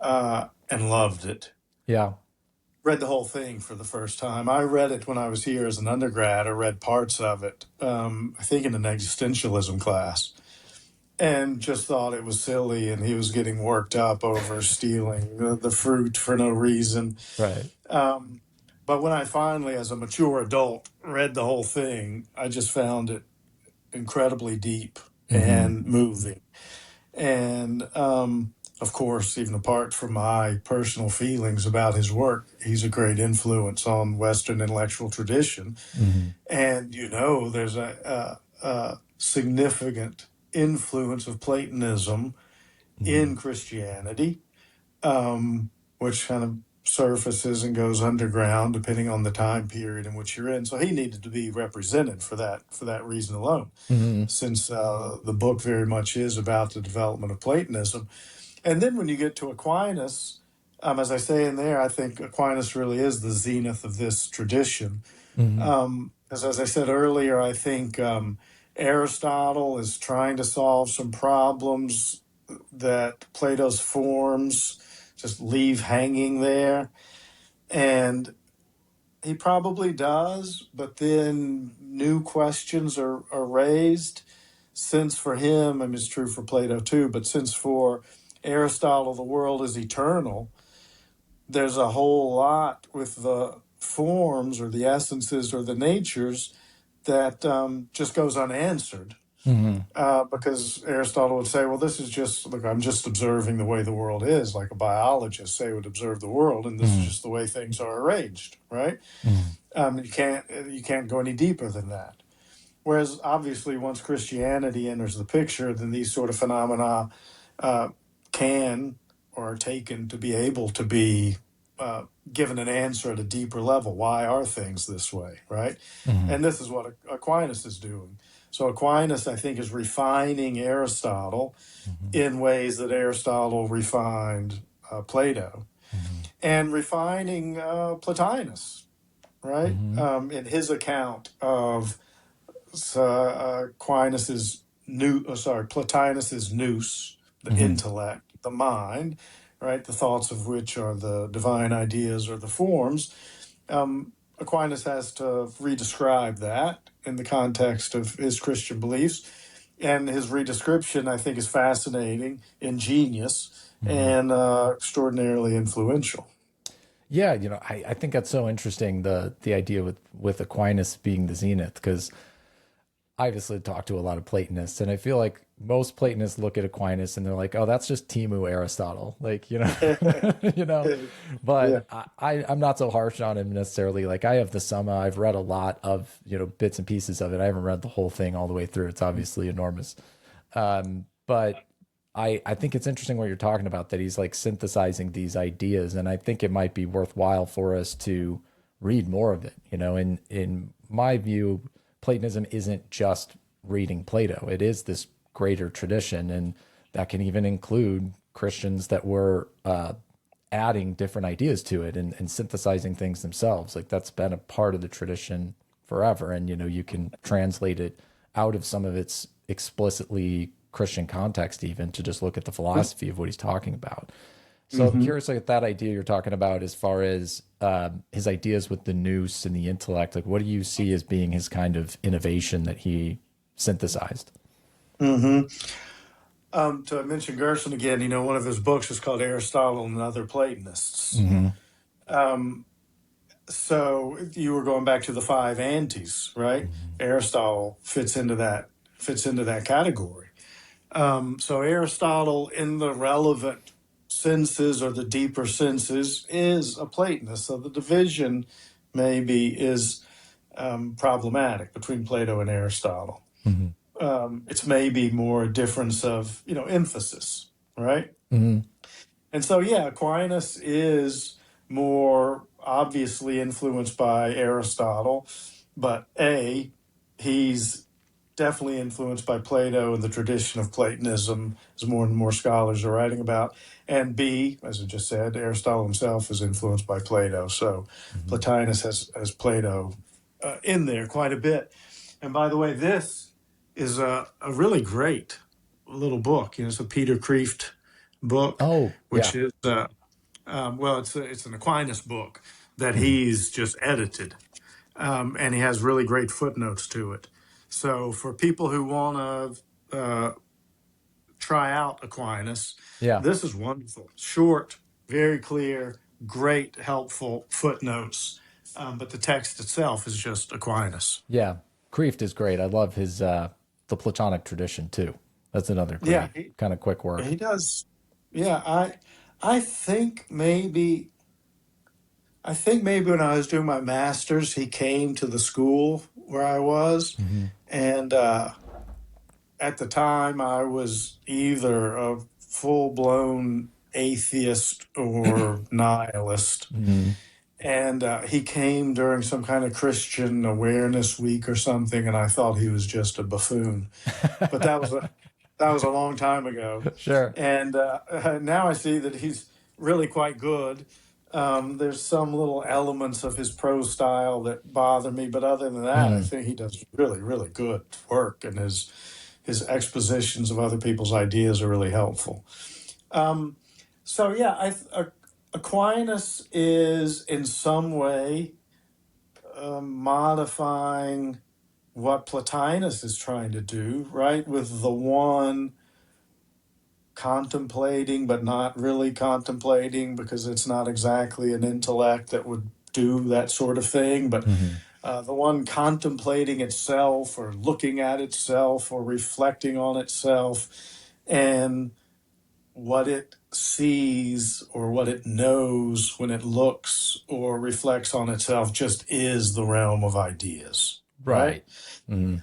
Hmm. and loved it. Yeah. read the whole thing for the first time. I read it when I was here as an undergrad. I read parts of it, I think in an existentialism class, and just thought it was silly. And he was getting worked up over stealing the fruit for no reason. Right. Um, but when I finally, as a mature adult, read the whole thing, I just found it incredibly deep Mm-hmm. and moving. And of course, even apart from my personal feelings about his work, he's a great influence on Western intellectual tradition. Mm-hmm. And there's a significant influence of Platonism Mm-hmm. in Christianity, which kind of surfaces and goes underground depending on the time period in which you're in. So he needed to be represented for that reason alone, Mm-hmm. since the book very much is about the development of Platonism. And then when you get to Aquinas, as I say in there, I think Aquinas really is the zenith of this tradition. Mm-hmm. As I said earlier, I think Aristotle is trying to solve some problems that Plato's forms just leave hanging there. And he probably does, but then new questions are raised. Since for him, I mean, it's true for Plato too, but since for Aristotle, the world is eternal, there's a whole lot with the forms or the essences or the natures that just goes unanswered. Mm-hmm. Because Aristotle would say, well, this is just, look, I'm just observing the way the world is, like a biologist, say, would observe the world, and this is just the way things are arranged, right? Mm-hmm. You can't go any deeper than that. Whereas obviously, once Christianity enters the picture, then these sort of phenomena uh, can or are taken to be able to be given an answer at a deeper level. Why are things this way, right? Mm-hmm. And this is what Aquinas is doing. So Aquinas, I think, is refining Aristotle in ways that Aristotle refined Plato, Mm-hmm. and refining Plotinus, right? Mm-hmm. In his account of Plotinus's nous, the Mm-hmm. intellect, the mind, right? The thoughts of which are the divine ideas or the forms. Aquinas has to redescribe that in the context of his Christian beliefs. And his redescription, I think, is fascinating, ingenious, Mm-hmm. and extraordinarily influential. Yeah, I think that's so interesting, the idea with Aquinas being the zenith, because I obviously talk to a lot of Platonists, and I feel like most Platonists look at Aquinas and they're like, "Oh, that's just Timu Aristotle," like you know. Yeah. But I'm not so harsh on him necessarily. Like I have the Summa, I've read a lot of bits and pieces of it. I haven't read the whole thing all the way through. It's obviously enormous, but I think it's interesting what you're talking about. That he's like synthesizing these ideas, and I think it might be worthwhile for us to read more of it. In my view, Platonism isn't just reading Plato. It is this greater tradition, and that can even include Christians that were adding different ideas to it and synthesizing things themselves. Like that's been a part of the tradition forever, and you can translate it out of some of its explicitly Christian context, even to just look at the philosophy of what he's talking about. So I'm Mm-hmm. curious, like that idea you're talking about, as far as his ideas with the nous and the intellect, like what do you see as being his kind of innovation that he synthesized? Mm-hmm. To mention Gerson again, one of his books is called Aristotle and Other Platonists. Mm-hmm. Um, so you were going back to the five antis, right? Aristotle fits into that category. So Aristotle, in the relevant senses or the deeper senses, is a Platonist. So the division maybe is problematic between Plato and Aristotle. Mm-hmm. It's maybe more a difference of emphasis, right? Mm-hmm. And so yeah, Aquinas is more obviously influenced by Aristotle, but he's definitely influenced by Plato and the tradition of Platonism, as more and more scholars are writing about. And B, as I just said, Aristotle himself is influenced by Plato. So Mm-hmm. Plotinus has Plato in there quite a bit. And by the way, this is a really great little book. It's a Peter Kreeft book, Oh, yeah. which is well, it's an Aquinas book, that he's just edited. And he has really great footnotes to it. So for people who want to try out Aquinas, Yeah. this is wonderful. Short, very clear, great, helpful footnotes. But the text itself is just Aquinas. Yeah. Kreeft is great. I love his the Platonic tradition too. That's another Yeah, great kind of quick work. he does. Yeah, I think maybe when I was doing my master's, he came to the school where I was, Hmm. and at the time I was either a full blown atheist or nihilist. Hmm. And he came during some kind of Christian awareness week or something, and I thought he was just a buffoon. But that was a long time ago, Sure. and now I see that he's really quite good. There's some little elements of his prose style that bother me, but other than that, I Hmm. think he does really, really good work, and his expositions of other people's ideas are really helpful. Um, so yeah, Aquinas is in some way modifying what Plotinus is trying to do, right? With the one contemplating, but not really contemplating because it's not exactly an intellect that would do that sort of thing, but Hmm. the one contemplating itself or looking at itself or reflecting on itself and what it sees or what it knows when it looks or reflects on itself just is the realm of ideas, right? Right. Hmm.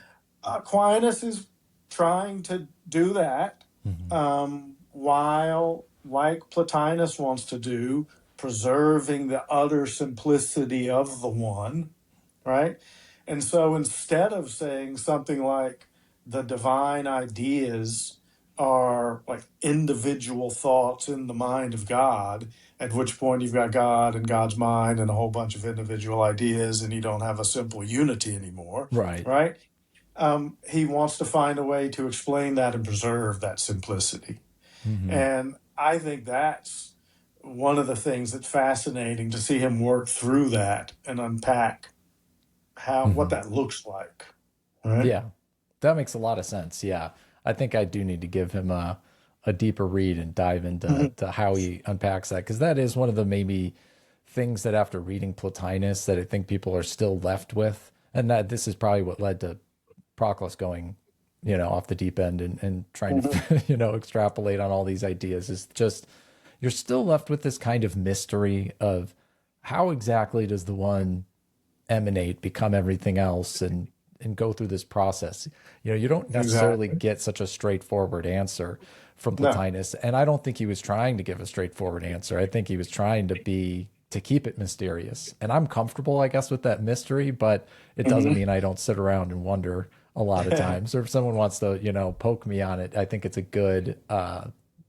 Aquinas is trying to do that, Hmm. while, like Plotinus wants to do, preserving the utter simplicity of the one, right? And so instead of saying something like the divine ideas are like individual thoughts in the mind of God, at which point you've got God and God's mind and a whole bunch of individual ideas, and you don't have a simple unity anymore, Right. right? He wants to find a way to explain that and preserve that simplicity. Hmm. And I think that's one of the things that's fascinating to see him work through that and unpack how what Hmm. that looks like. Right? Yeah. That makes a lot of sense. Yeah. I think I do need to give him a deeper read and dive into Mhm. to how he unpacks that. Because that is one of the maybe things that after reading Plotinus that I think people are still left with. And that this is probably what led to Proclus going, off the deep end and trying Mhm. to, extrapolate on all these ideas is just you're still left with this kind of mystery of how exactly does the one emanate, become everything else, and go through this process. You don't necessarily Exactly. get such a straightforward answer from No. Plotinus, and I don't think he was trying to give a straightforward answer. I think he was trying to keep it mysterious, and I'm comfortable, I guess, with that mystery. But it doesn't Mhm. mean I don't sit around and wonder a lot of times. Or if someone wants to, poke me on it, I think it's a good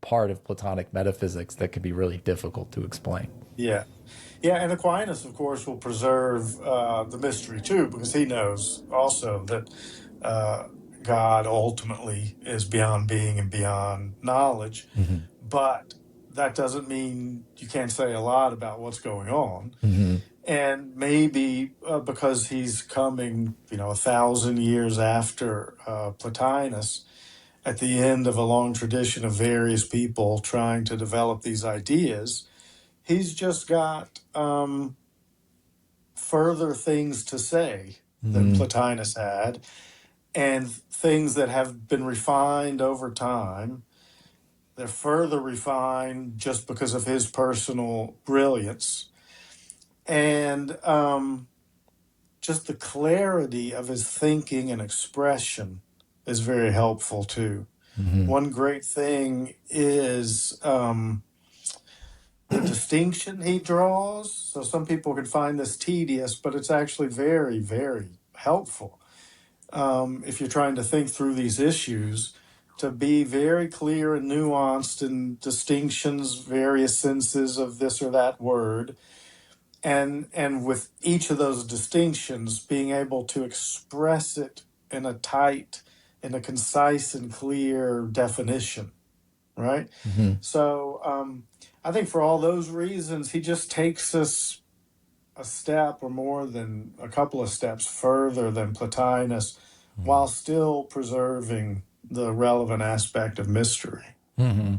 part of Platonic metaphysics that can be really difficult to explain. Yeah. Yeah, and Aquinas, of course, will preserve the mystery too, because he knows also that uh, God ultimately is beyond being and beyond knowledge. Hmm. But that doesn't mean you can't say a lot about what's going on. Hmm. And maybe because he's coming, 1,000 years after Plotinus, at the end of a long tradition of various people trying to develop these ideas, he's just got further things to say than Hmm. Plotinus had, and things that have been refined over time. They're further refined just because of his personal brilliance. And just the clarity of his thinking and expression is very helpful too. Hmm. One great thing is the distinction he draws. So some people can find this tedious, but it's actually very, very helpful if you're trying to think through these issues. To be very clear and nuanced in distinctions, various senses of this or that word, and with each of those distinctions, being able to express it in a tight, in a concise and clear definition, right? Hmm. So I think for all those reasons, he just takes us a step or more than a couple of steps further than Plotinus while Mm-hmm. still preserving the relevant aspect of mystery. Mm-hmm.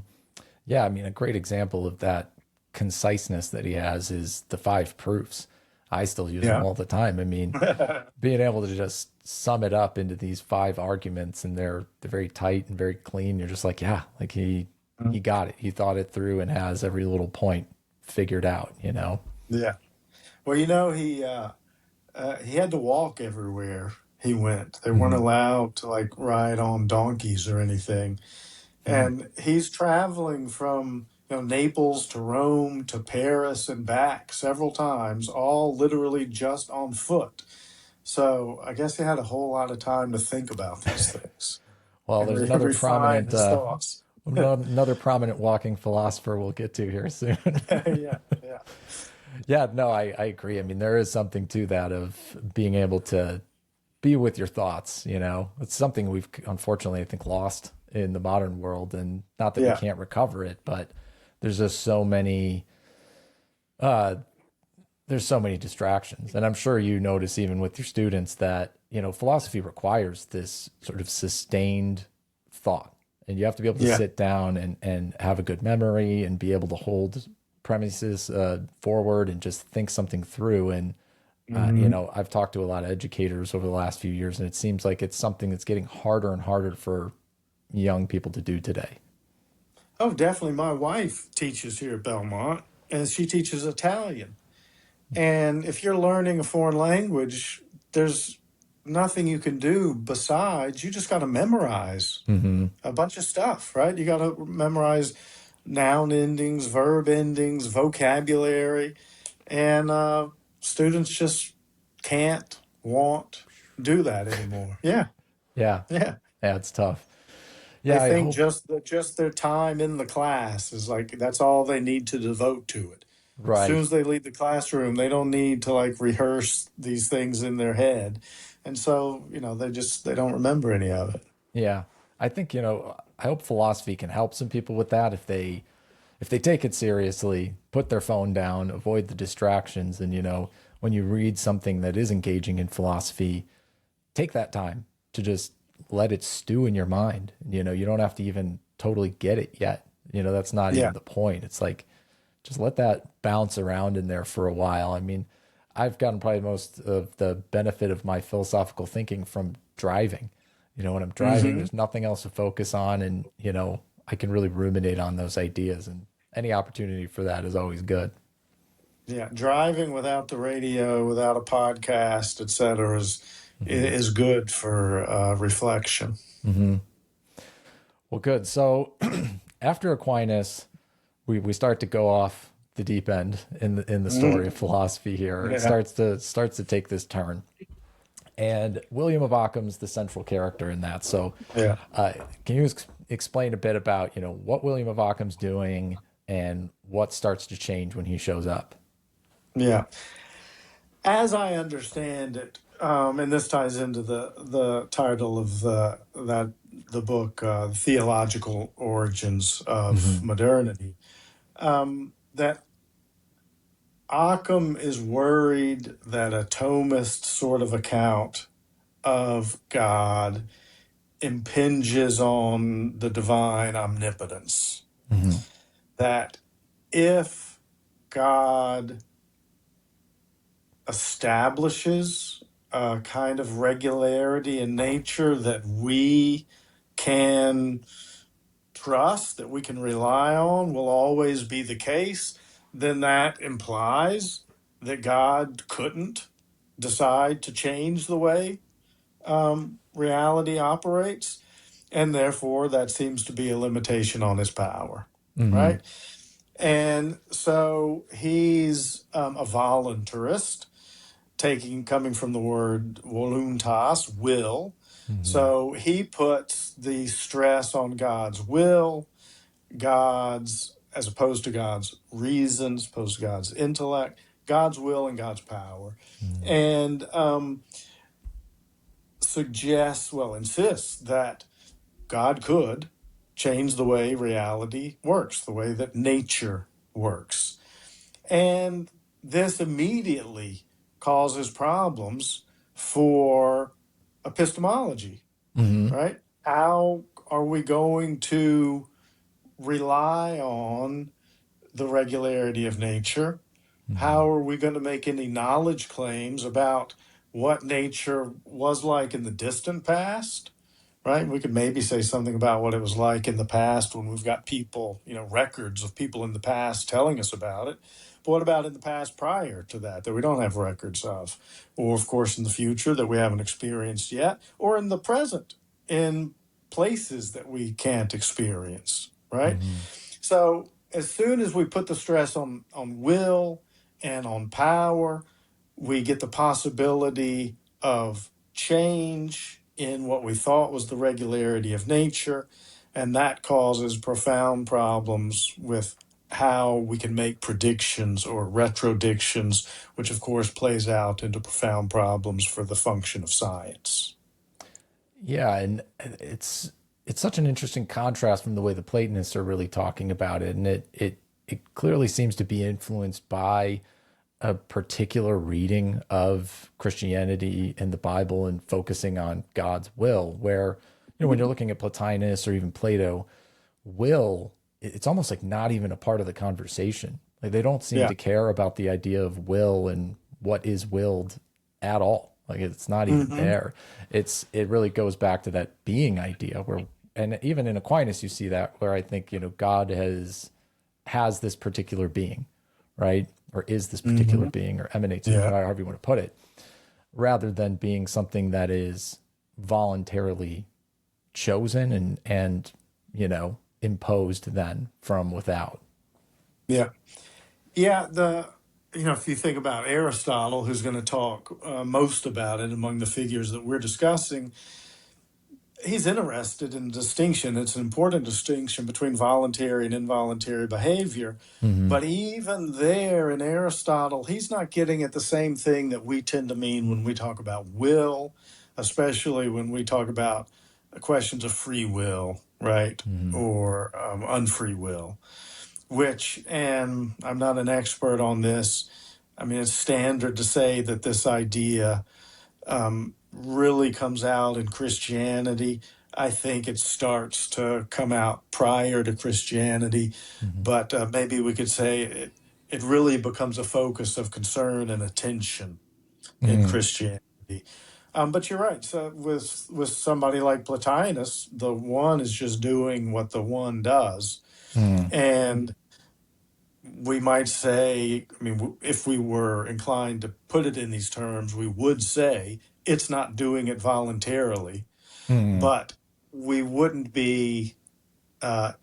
Yeah, I mean, a great example of that conciseness that he has is the five proofs. I still use them Yeah. all the time. I mean, being able to just sum it up into these five arguments, and they're very tight and very clean. You're just like, yeah, like he got it. He thought it through and has every little point figured out, you know? Yeah. Well, you know, he had to walk everywhere he went. They weren't Hmm. allowed to like ride on donkeys or anything. And he's traveling from Naples to Rome to Paris and back several times, all literally just on foot. So I guess he had a whole lot of time to think about these things Well, and there's another refine prominent his thoughts. another prominent walking philosopher we'll get to here soon. Yeah, yeah, Yeah, no, I agree. I mean, there is something to that of being able to be with your thoughts, you know. It's something we've unfortunately, I think, lost in the modern world, and not that we yeah, can't recover it, but there's just so many uh there's so many distractions. And I'm sure you notice even with your students that, you know, philosophy requires this sort of sustained thought. And you have to be able to yeah. sit down and have a good memory and be able to hold premises forward and just think something through. And, you Hmm. know, I've talked to a lot of educators over the last few years, and it seems like it's something that's getting harder and harder for young people to do today. Oh, definitely. My wife teaches here at Belmont, and she teaches Italian. And if you're learning a foreign language, there's nothing you can do besides you just got to memorize Hmm. a bunch of stuff, right? You got to memorize noun endings, verb endings, vocabulary, and students just can't, won't do that anymore. Yeah, Yeah. yeah. Yeah, it's tough. They Yeah, I think hope. just their time in the class is like that's all they need to devote to it. As soon Right. as they leave the classroom, they don't need to like rehearse these things in their head, and so they don't remember any of it. Yeah. I think, you know, I hope philosophy can help some people with that if they take it seriously, put their phone down, avoid the distractions, and, you know, when you read something that is engaging in philosophy, take that time to just let it stew in your mind. You know, you don't have to even totally get it yet. You know, that's not Yeah, even the point. It's like just let that bounce around in there for a while. I mean, I've gotten probably most of the benefit of my philosophical thinking from driving. You know, when I'm driving, hmm there's nothing else to focus on, and, you know, I can really ruminate on those ideas, and any opportunity for that is always good. yeah. Driving without the radio, without a podcast, etc., Hmm. is good for reflection. Hmm. Well, good. So after Aquinas, we start to go off the deep end in the story of Mhm. philosophy here. It Yeah, starts to take this turn. And William of Ockham's the central character in that. So, yeah, can you explain a bit about, you know, what William of Ockham's doing and what starts to change when he shows up? yeah. As I understand it, and this ties into the title of the book, Theological Origins of Hmm. Modernity, that Occam is worried that a Thomist sort of account of God impinges on the divine omnipotence. Hmm. That if God establishes a kind of regularity in nature that we can trust, that we can rely on, will always be the case, then that implies that God couldn't decide to change the way reality operates. And therefore, that seems to be a limitation on his power, Hmm. right? And so he's a voluntarist coming from the word voluntas, will. Hmm. So he puts the stress on God's will, God's as opposed to God's reason, as opposed to God's intellect, God's will and God's power, Hmm. and insists that God could change the way reality works, the way that nature works. And this immediately causes problems for epistemology, Hmm. right? How are we going to rely on the regularity of nature? How Hmm. are we going to make any knowledge claims about what nature was like in the distant past? Right? We could maybe say something about what it was like in the past when we've got people, records of people in the past telling us about it. But what about in the past prior to that we don't have records of? Or, of course, in the future that we haven't experienced yet? Or in the present, in places that we can't experience, right? Hmm. So as soon as we put the stress on will and on power, we get the possibility of change in what we thought was the regularity of nature, and that causes profound problems with how we can make predictions or retrodictions, which of course plays out into profound problems for the function of science. Yeah, and it's such an interesting contrast from the way the Platonists are really talking about it, and it clearly seems to be influenced by a particular reading of Christianity and the Bible and focusing on God's will, where, when you're looking at Plotinus or even Plato, will, it's almost like not even a part of the conversation. Like they don't seem Yeah. to care about the idea of will and what is willed at all. Like it's not even Hmm. there. It really goes back to that being idea where, and even in Aquinas you see that, where I think, God has this particular being, right? Or is this particular Hmm. being or emanates, Yeah. however you want to put it, rather than being something that is voluntarily chosen and imposed then from without. Yeah. Yeah, if you think about Aristotle, who's going to talk most about it among the figures that we're discussing, he's interested in distinction. It's an important distinction between voluntary and involuntary behavior. Hmm. But even there in Aristotle, he's not getting at the same thing that we tend to mean when we talk about will, especially when we talk about questions of free will, right? Hmm. Or unfree will, which, and I'm not an expert on this. I mean, it's standard to say that this idea really comes out in Christianity. I think it starts to come out prior to Christianity, Hmm. but maybe we could say it really becomes a focus of concern and attention in Hmm. Christianity. But you're right. So with somebody like Plotinus, the one is just doing what the one does, Hmm. and we might say, I mean, if we were inclined to put it in these terms, we would say it's not doing it voluntarily, Hmm. but we wouldn't be, uh,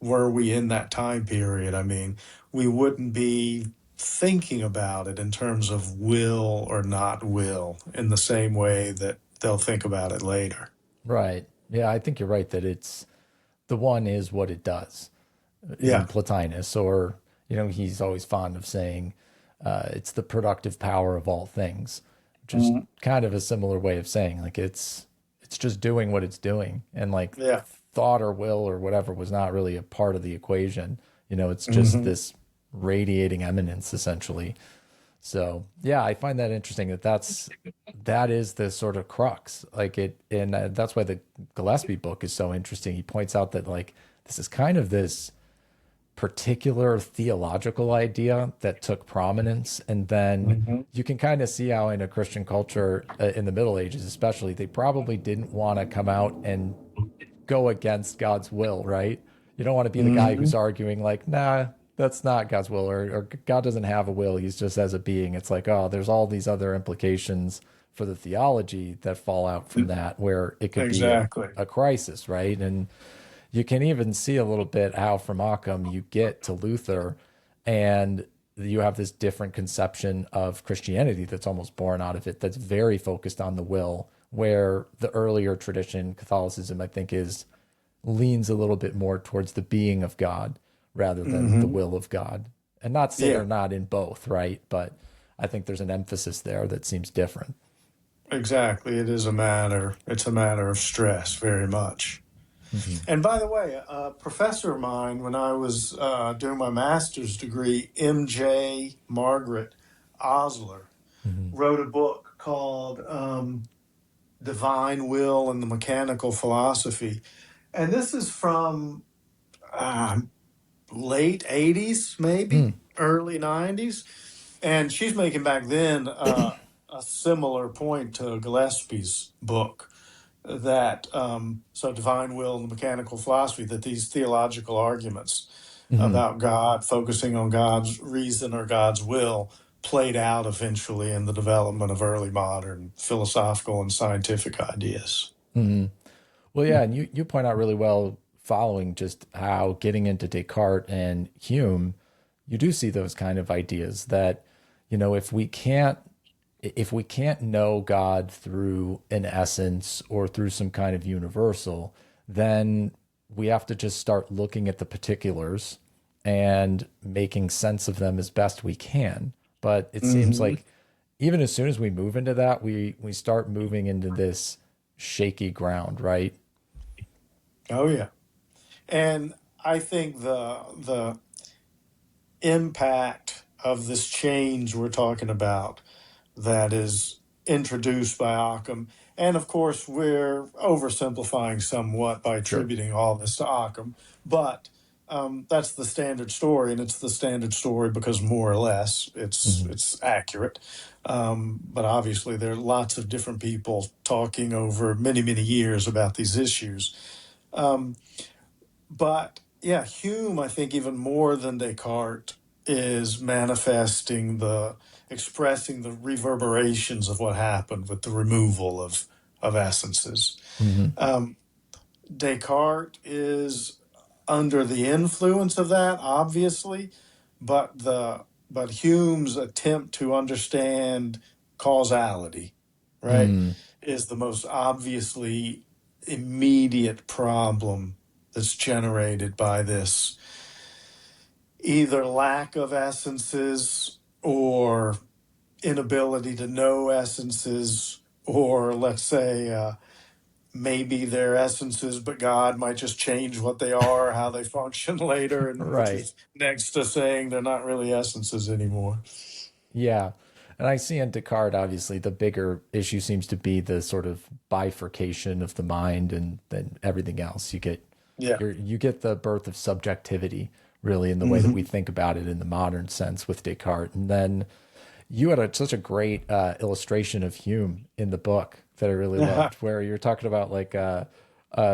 were we in that time period? I mean, we wouldn't be thinking about it in terms of will or not will in the same way that they'll think about it later. Right. Yeah, I think you're right that it's the one is what it does in Yeah. Plotinus, or, he's always fond of saying it's the productive power of all things, which is Mhm. kind of a similar way of saying like it's just doing what it's doing. And like Yeah. thought or will or whatever was not really a part of the equation. It's just Hmm. this radiating eminence essentially. So yeah, I find that interesting that is the sort of crux. Like it, and that's why the Gillespie book is so interesting. He points out that like this is kind of this particular theological idea that took prominence, and then Hmm. you can kind of see how in a Christian culture in the Middle Ages, especially, they probably didn't want to come out and go against God's will, right? You don't want to be the guy Hmm. who's arguing like, nah, that's not God's will, or God doesn't have a will. He's just as a being. It's like, oh, there's all these other implications for the theology that fall out from that, where it could be Exactly. a crisis, right? And you can even see a little bit how from Occam you get to Luther, and you have this different conception of Christianity that's almost born out of it, that's very focused on the will, where the earlier tradition, Catholicism, I think, is leans a little bit more towards the being of God rather than the Hmm. will of God. And not to say Yeah. they're not in both, right? But I think there's an emphasis there that seems different. Exactly. It's a matter of stress, very much. Hmm. And by the way, a professor of mine, when I was doing my master's degree, MJ Margaret, Osler, Hmm. wrote a book called Divine Will and the Mechanical Philosophy. And this is from uh, late 80s, maybe early 90s. And she's making back then a similar point to Gillespie's book that, so Divine Will and the Mechanical Philosophy, that these theological arguments Hmm. about God, focusing on God's reason or God's will, played out eventually in the development of early modern philosophical and scientific ideas. Hmm. Well, yeah, and you point out really well following just how getting into Descartes and Hume, you do see those kind of ideas that, if we can't know God through an essence or through some kind of universal, then we have to just start looking at the particulars and making sense of them as best we can. But it seems Hmm. like even as soon as we move into that, we start moving into this shaky ground, right? Oh yeah, and I think the impact of this change we're talking about that is introduced by Occam. And of course, we're oversimplifying somewhat by Sure. attributing all this to Occam, but that's the standard story, and it's the standard story because more or less Hmm. it's accurate. But obviously, there are lots of different people talking over many years about these issues. Um, but yeah, Hume, I think, even more than Descartes, is manifesting expressing the reverberations of what happened with the removal of essences. Hmm. Um, Descartes is under the influence of that, obviously, but Hume's attempt to understand causality, right, Mm. is the most obviously immediate problem that's generated by this either lack of essences or inability to know essences, or let's say maybe they're essences, but God might just change what they are, how they function later, and which Right. is next to saying they're not really essences anymore. Yeah. And I see in Descartes, obviously, the bigger issue seems to be the sort of bifurcation of the mind and then everything else. Yeah. You get the birth of subjectivity, really, in the way that we Hmm. think about it in the modern sense with Descartes. And then you had such a great illustration of Hume in the book that I really loved, where you're talking about like a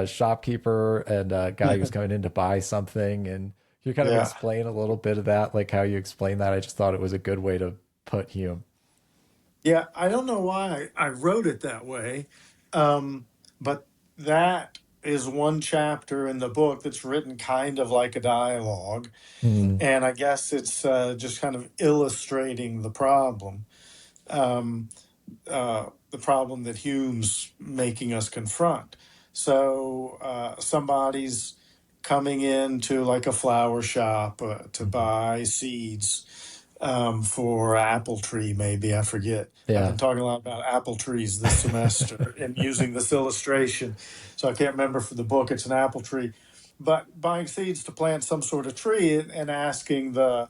shopkeeper and a guy who's coming in to buy something, and you kind of Yeah. explain a little bit of that, like how you explain that. I just thought it was a good way to put Hume. Yeah. I don't know why I wrote it that way. But that is one chapter in the book that's written kind of like a dialogue. Mm. And I guess it's just kind of illustrating um, the problem that Hume's making us confront. So somebody's coming into like a flower shop to Hmm. buy seeds for apple tree, maybe I forget. I've Yeah. been talking a lot about apple trees this semester and using this illustration, so I can't remember for the book. It's an apple tree, but buying seeds to plant some sort of tree and asking the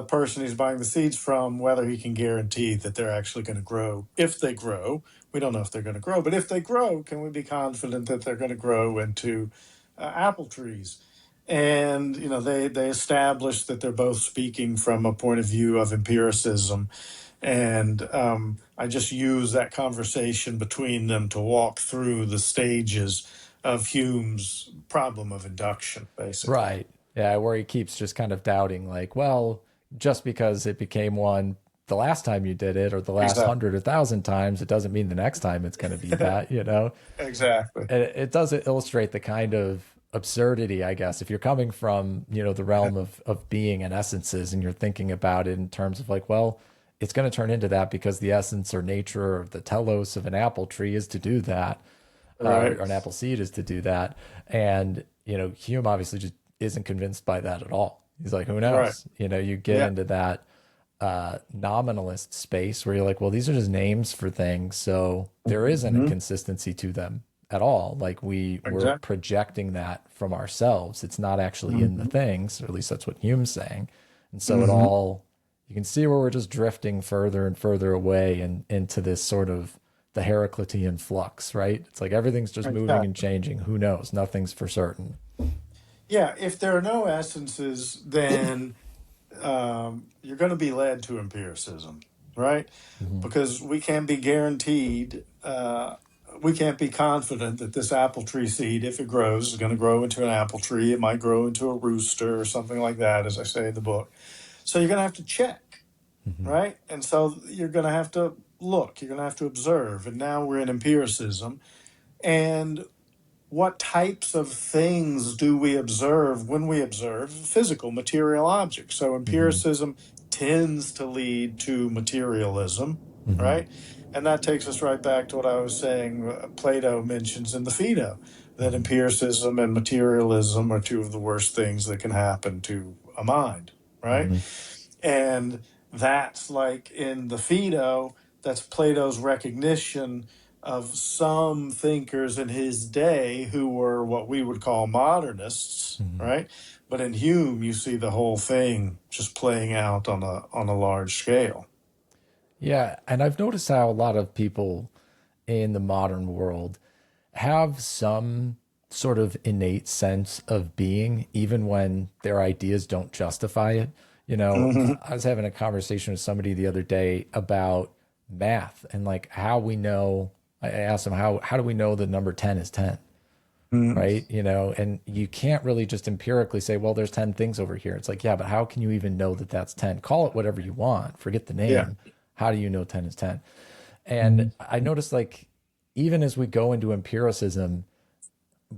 person he's buying the seeds from whether he can guarantee that they're actually going to grow. If they grow, we don't know if they're going to grow, but if they grow, can we be confident that they're going to grow into apple trees? And they established that they're both speaking from a point of view of empiricism, and I just use that conversation between them to walk through the stages of Hume's problem of induction, basically. Right. Yeah, where he keeps just kind of doubting, like, well, just because it became one the last time you did it or the last Exactly. 100 or 1,000 times, it doesn't mean the next time it's going to be that. Exactly. And it does illustrate the kind of absurdity, I guess, if you're coming from, the realm of being and essences and you're thinking about it in terms of like, well, it's going to turn into that because the essence or nature or the telos of an apple tree is to do that, or Right. an apple seed is to do that. And, Hume obviously just isn't convinced by that at all. He's like, who Right. knows? You get Yeah. into that nominalist space where you're like, well, these are just names for things. So there isn't a Hmm. consistency to them at all. Like we're Exactly. projecting that from ourselves. It's not actually in the Hmm. things, or at least that's what Hume's saying. And so it Hmm. all You can see where we're just drifting further and further away and into this sort of the Heraclitean flux, right? It's like everything's just moving and Exactly. changing. Who knows? Nothing's for certain. Yeah, if there are no essences, then you're going to be led to empiricism, right? Mhm. Because we can't be guaranteed, we can't be confident that this apple tree seed, if it grows, is going to grow into an apple tree. It might grow into a rooster or something like that, as I say in the book. So you're going to have to check, Mhm. right? And so you're going to have to look, you're going to have to observe. And now we're in empiricism. And what types of things do we observe when we observe physical material objects? So Mhm. empiricism tends to lead to materialism, Mhm. right? And that takes us right back to what I was saying, Plato mentions in the Phaedo, that Mhm. empiricism and materialism are two of the worst things that can happen to a mind, right? Mhm. And that's like in the Phaedo, that's Plato's recognition of some thinkers in his day who were what we would call modernists, Mhm. right? But in Hume, you see the whole thing just playing out on a large scale. Yeah, and I've noticed how a lot of people in the modern world have some sort of innate sense of being, even when their ideas don't justify it. Hmm. I was having a conversation with somebody the other day about math and like how we know. I asked them how do we know the number 10 is 10, right? And you can't really just empirically say, well, there's 10 things over here. It's like, yeah, but how can you even know that that's 10? Call it whatever you want, forget the Yeah. name. How do you know 10 is 10? And Mhm. I noticed like even as we go into empiricism,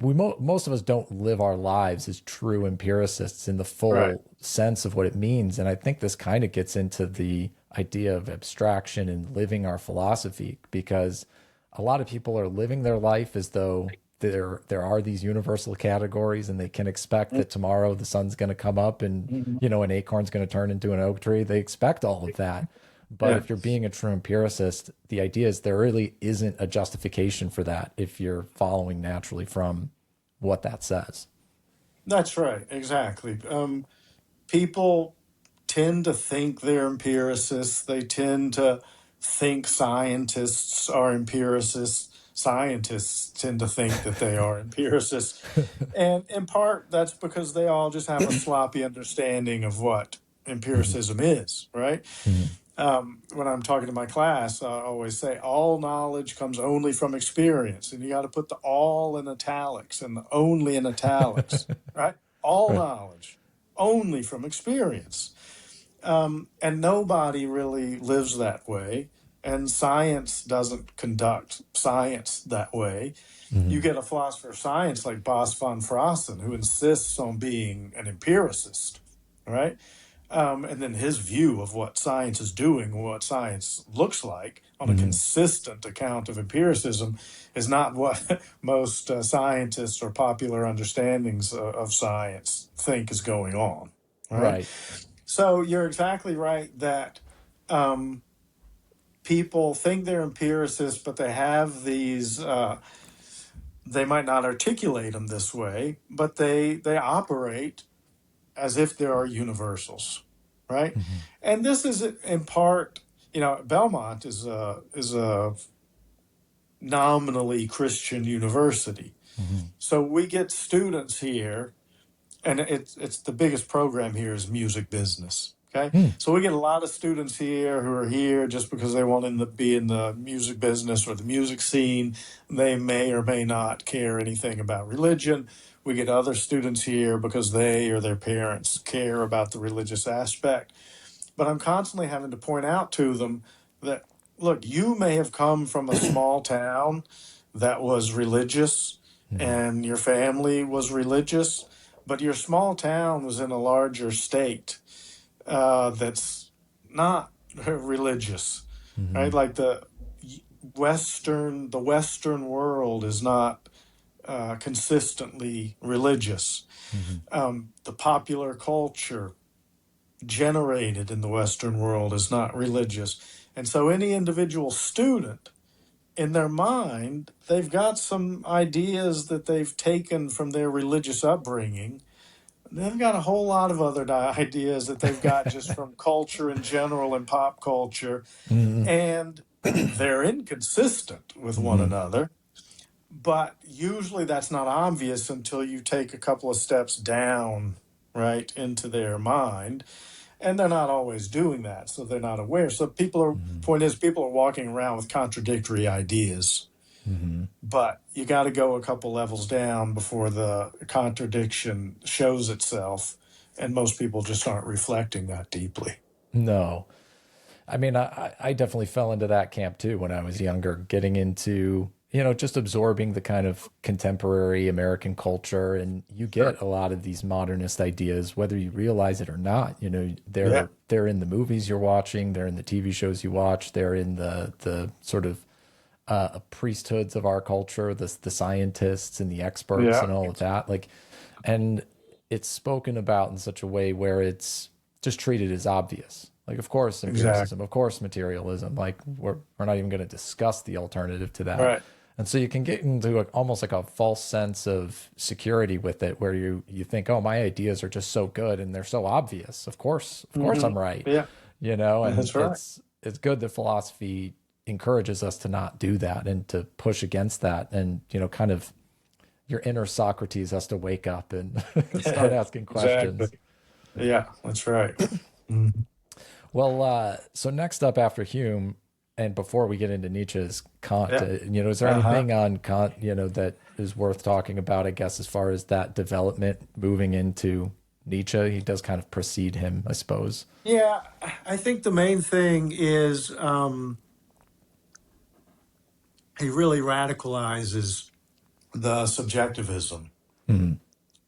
most of us don't live our lives as true empiricists in the Right. full sense of what it means. And I think this kind of gets into the idea of abstraction and living our philosophy, because a lot of people are living their life as though there are these universal categories and they can expect that tomorrow the sun's going to come up and Mhm. an acorn's going to turn into an oak tree. They expect all of that. But Yeah. if you're being a true empiricist, the idea is there really isn't a justification for that if you're following naturally from what that says. That's right. Exactly. People tend to think they're empiricists. They tend to think scientists are empiricists. Scientists tend to think that they are empiricists. And in part, that's because they all just have a sloppy understanding of what Mhm. empiricism is, right? Mhm. When I'm talking to my class, I always say all knowledge comes only from experience. And you got to put the all in italics and the only in italics, right? All Right. knowledge only from experience. And nobody really lives that way. And science doesn't conduct science that way. You Mhm. get a philosopher of science like Bas van Fraassen, who insists on being an empiricist, right? And then his view of what science is doing, what science looks like on a Mhm. consistent account of empiricism, is not what most scientists or popular understandings of science think is going on, right? Right. So you're exactly right that um, people think they're empiricists, but they have these. They might not articulate them this way, but they operate as if there are universals, right? Mhm. And this is in part, Belmont is a nominally Christian university, Mhm. so we get students here, and it's the biggest program here is music business. Okay, Mm. so we get a lot of students here who are here just because they want to be in the music business or the music scene. They may or may not care anything about religion. We get other students here because they or their parents care about the religious aspect. But I'm constantly having to point out to them that, look, you may have come from a small town that was religious Mhm. and your family was religious, but your small town was in a larger state that's not religious, right? Mhm. Like the Western world is not consistently religious. Mhm. The popular culture generated in the Western world is not religious. And so any individual student, in their mind, they've got some ideas that they've taken from their religious upbringing They've got a whole lot of other ideas that they've got just from culture in general and pop culture, Mm-hmm. and they're inconsistent with one Mm-hmm. another. But usually that's not obvious until you take a couple of steps down, right, into their mind. And they're not always doing that, so they're not aware. So point is, people are walking around with contradictory ideas. Mm-hmm. But you got to go a couple levels down before the contradiction shows itself. And most people just aren't reflecting that deeply. No. I mean, I definitely fell into that camp too when I was younger, getting into, just absorbing the kind of contemporary American culture. And you Sure. get a lot of these modernist ideas, whether you realize it or not. Yeah. They're in the movies you're watching, they're in the TV shows you watch, they're in the sort of priesthoods of our culture, the scientists and the experts Yeah. and all of that. And it's spoken about in such a way where it's just treated as obvious. Like, of course, empiricism, Exactly. of course, materialism. Like, we're not even going to discuss the alternative to that. Right. And so you can get into almost like a false sense of security with it, where you think, oh, my ideas are just so good and they're so obvious. Of course, Hmm. I'm right. Yeah. And That's right. it's good that philosophy encourages us to not do that and to push against that, and kind of your inner Socrates has to wake up and start asking Exactly. questions. Yeah. That's right. Mhm. Well, so next up after Hume, and before we get into Nietzsche, is Kant. Yeah. Is there Uh huh. anything on Kant, that is worth talking about, I guess, as far as that development moving into Nietzsche? He does kind of precede him, I suppose. Yeah. I think the main thing is he really radicalizes the subjectivism. Mhm.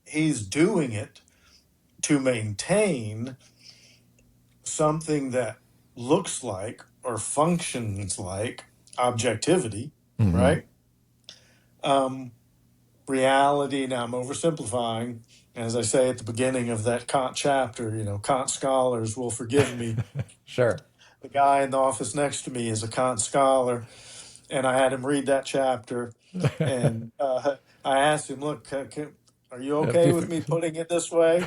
He's doing it to maintain something that looks like or functions like objectivity, Mhm. right? Um, Reality. Now, I'm oversimplifying. As I say at the beginning of that Kant chapter, Kant scholars will forgive me. Sure. The guy in the office next to me is a Kant scholar, and I had him read that chapter. And I asked him, look, are you okay with me putting it this way?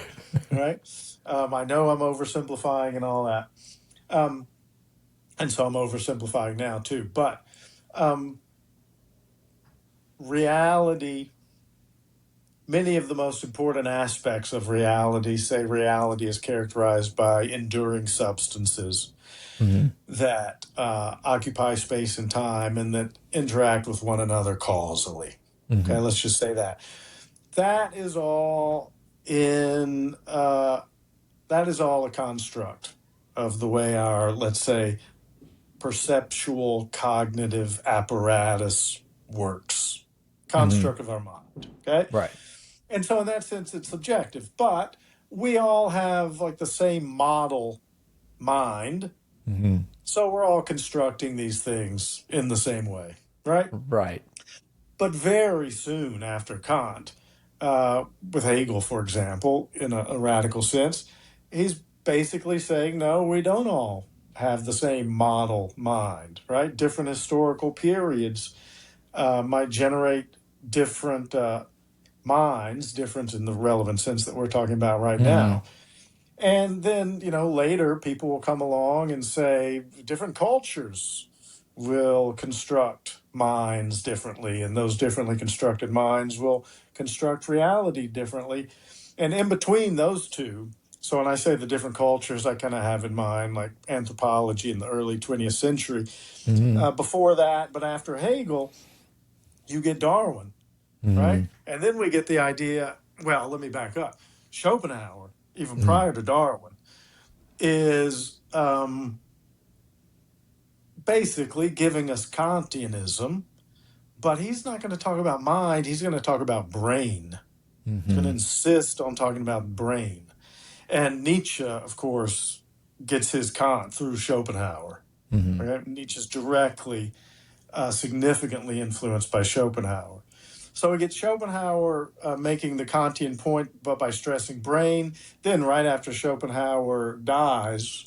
Right? I know I'm oversimplifying and all that. Um, and so I'm oversimplifying now too. But um, reality, many of the most important aspects of reality say reality is characterized by enduring substances Mhm. that occupy space and time and that interact with one another causally. Okay, Mhm. let's just say that. That is all in, that is all a construct of the way our, let's say, perceptual cognitive apparatus works, Mhm. construct of our mind. Okay. Right. And so, in that sense, it's subjective, but we all have like the same model mind. Mhm. So, we're all constructing these things in the same way, right? Right. But very soon after Kant, with Hegel, for example, in a radical sense, he's basically saying, no, we don't all have the same model mind, right? Different historical periods might generate different minds, different in the relevant sense that we're talking about right Mhm. now. And then, later people will come along and say different cultures will construct minds differently, and those differently constructed minds will construct reality differently. And in between those two, so when I say the different cultures, I kind of have in mind like anthropology in the early 20th century. Mhm. Before that, but after Hegel, you get Darwin, right? Mhm. And then we get the idea. Well, let me back up. Schopenhauer, even Mhm. prior to Darwin, is basically giving us Kantianism, but he's not going to talk about mind. He's going to talk about brain. He's going to Mhm. insist on talking about brain. And Nietzsche, of course, gets his Kant through Schopenhauer. Mhm. Right? Nietzsche's directly, significantly influenced by Schopenhauer. So we get Schopenhauer making the Kantian point, but by stressing brain. Then, right after Schopenhauer dies,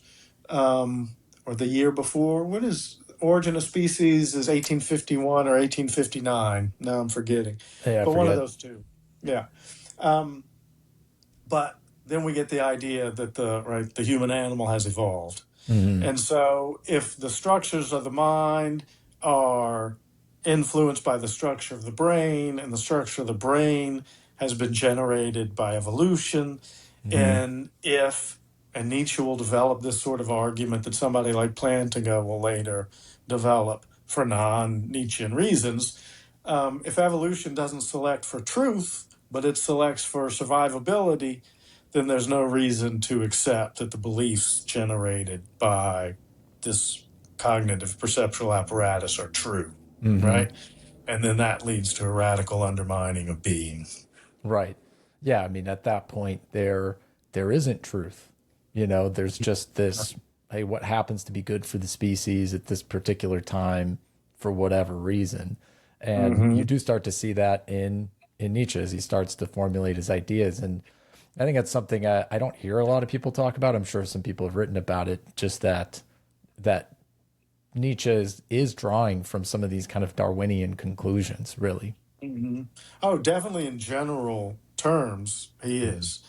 or the year before, what is Origin of Species is 1851 or 1859. Now I'm forgetting, Yeah, I but one of forget. those two. Yeah. Um, But then we get the idea that the human animal has evolved. Hmm. And so if the structures of the mind are influenced by the structure of the brain, and the structure of the brain has been generated by evolution, Hmm. and if, and Nietzsche will develop this sort of argument that somebody like Plantinga will later develop for non-Nietzschean reasons, if evolution doesn't select for truth, but it selects for survivability, then there's no reason to accept that the beliefs generated by this cognitive perceptual apparatus are true, Hmm. right? And then that leads to a radical undermining of being. Right. Yeah. I mean, at that point, there isn't truth. You know, there's just this, hey, what happens to be good for the species at this particular time for whatever reason. And you Mm-hmm. do start to see that in Nietzsche as he starts to formulate his ideas. And I think that's something I don't hear a lot of people talk about. I'm sure some people have written about it, just that Nietzsche is drawing from some of these kind of Darwinian conclusions, really. Mm-hmm. Oh, definitely in general terms, he Mhm. is.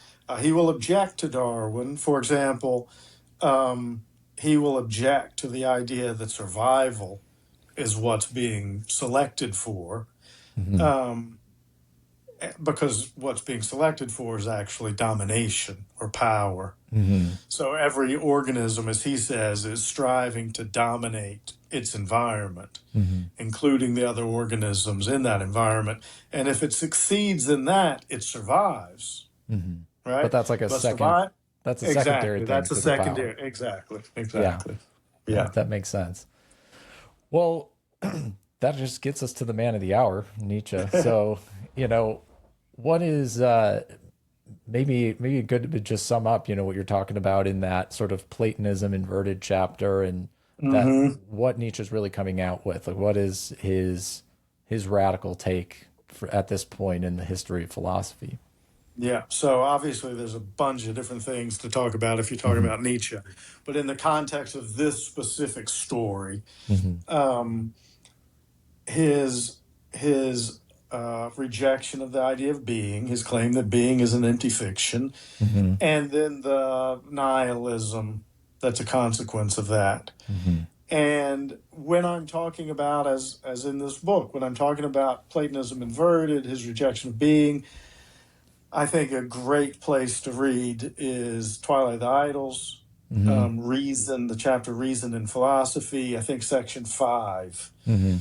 He will object to Darwin. For example, he will object to the idea that survival is what's being selected for. Mhm. Um, because what's being selected for is actually domination or power. Mhm. So every organism, as he says, is striving to dominate its environment, Mhm. including the other organisms in that environment. And if it succeeds in that, it survives, Mhm. But right? that's like a But second, survive, that's a secondary exactly. thing That's a to the power. secondary. Exactly. Yeah, Exactly. yeah, Yeah. that makes sense. Well, that just gets us to the man of the hour, Nietzsche. So, you know, what is maybe good to just sum up, you know, what you're talking about in that sort of Platonism inverted chapter and that Hmm. what Nietzsche's really coming out with. Like what is his radical take at this point in the history of philosophy? Yeah. So obviously, there's a bunch of different things to talk about if you talk Hmm. about Nietzsche. But in the context of this specific story, Hmm. um, his his rejection of the idea of being, his claim that being is an empty fiction, Hmm. and then the nihilism that's a consequence of that. Hmm. And when I'm talking about, as in this book, when I'm talking about Platonism inverted, his rejection of being, I think a great place to read is Twilight of the Idols, Hmm. Reason, the chapter Reason in Philosophy, I think section 5, Hmm.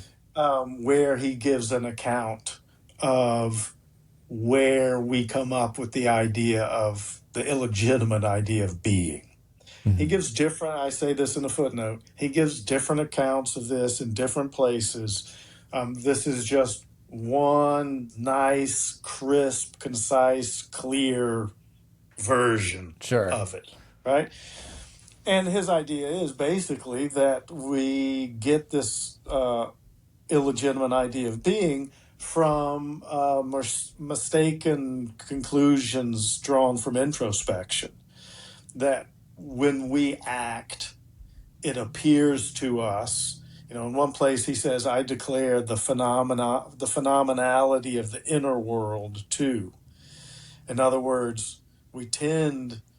where he gives an account of where we come up with the idea of the illegitimate idea of being. He Hmm. gives different, I say this in a footnote, he gives different accounts of this in different places. This is just one nice, crisp, concise, clear version Sure. of it, right? And his idea is basically that we get this illegitimate idea of being from mistaken conclusions drawn from introspection. That when we act, it appears to us. You know, in one place he says, "I declare the phenomenality of the inner world too." In other words,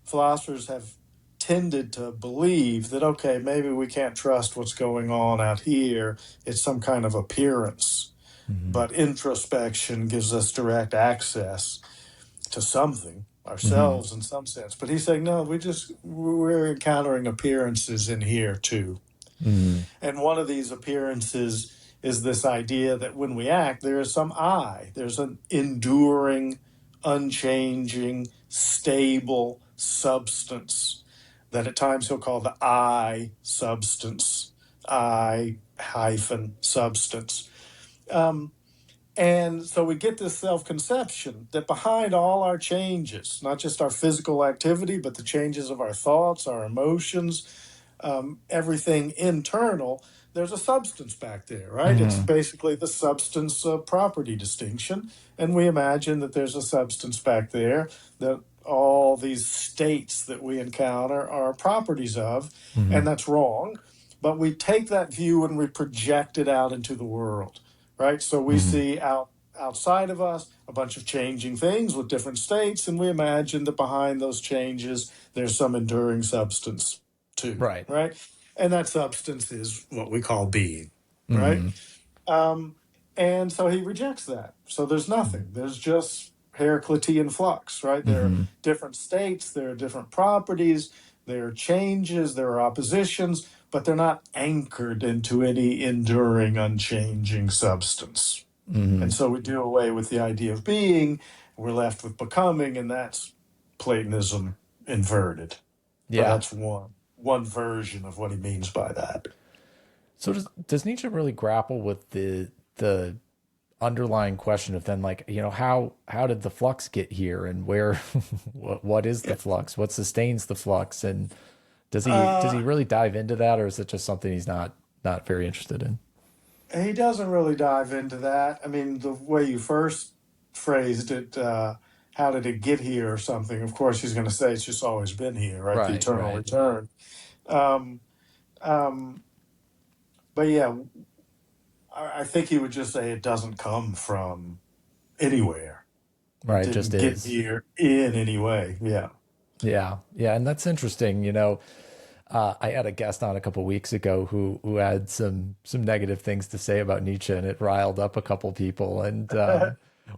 philosophers have tended to believe that, okay, maybe we can't trust what's going on out here. It's some kind of appearance. Hmm. But introspection gives us direct access to something Hmm. ourselves in some sense. But he's saying, no, we're encountering appearances in here too. Hmm. And one of these appearances is this idea that when we act, there is some I. There's an enduring, unchanging, stable substance that at times he'll call the I substance, I hyphen substance. Um, and so we get this self conception that behind all our changes, not just our physical activity, but the changes of our thoughts, our emotions, everything internal, there's a substance back there, right? It's Hmm. basically the substance property distinction. And we imagine that there's a substance back there that all these states that we encounter are properties of, and Hmm. that's wrong. But we take that view and we project it out into the world, right? So we Hmm. see out outside of us, a bunch of changing things with different states, and we imagine that behind those changes, there's some enduring substance too, Right. right? And that substance is what we call being, right? Mm-hmm. Um, and so he rejects that. So there's nothing. There's just Heraclitean flux, right? There are Mm-hmm. different states, there are different properties, there are changes, there are oppositions, but they're not anchored into any enduring, unchanging substance. Mm-hmm. And so we do away with the idea of being, we're left with becoming, and that's Platonism inverted. So Yeah. that's one version of what he means by that. So does Nietzsche really grapple with the underlying question of then, like, how did the flux get here, and where what is the flux, what sustains the flux, and does he Uh, really dive into that, or is it just something he's not very interested in? he doesn't really dive into that. I mean, the way you first phrased it, how did it get here or something? Of course, he's going to say it's just always been here, right? The Right, eternal right, return. Um, um, but yeah, I think he would just say it doesn't come from anywhere. It right, just didn't get is. here in any way. Yeah. Yeah, yeah, and that's interesting. I had a guest on a couple weeks ago who had some negative things to say about Nietzsche, and it riled up a couple people. And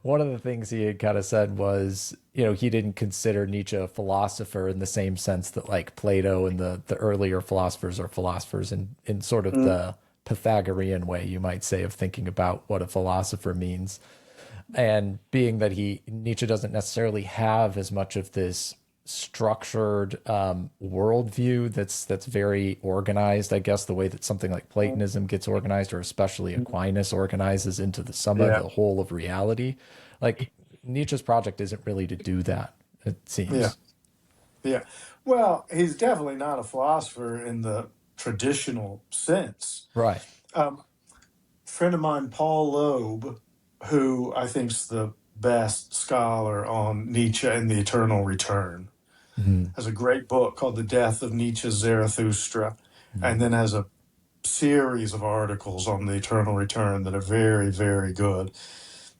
one of the things he had kind of said was, he didn't consider Nietzsche a philosopher in the same sense that like Plato and the earlier philosophers are philosophers in sort of Mm, the Pythagorean way, you might say, of thinking about what a philosopher means. And being that Nietzsche doesn't necessarily have as much of this structured worldview that's very organized, I guess, the way that something like mm, Platonism gets organized, or especially mm. Aquinas organizes into the summa, Yeah. the whole of reality. Like Nietzsche's project isn't really to do that, it Yeah. seems. Yeah. Well, he's definitely not a philosopher in the traditional sense. Right. Um, Friend of mine, Paul Loeb, who I think's the best scholar on Nietzsche and the Eternal Return, Mhm. has a great book called The Death of Nietzsche's Zarathustra, and Mhm. then has a series of articles on the Eternal Return that are very, very good.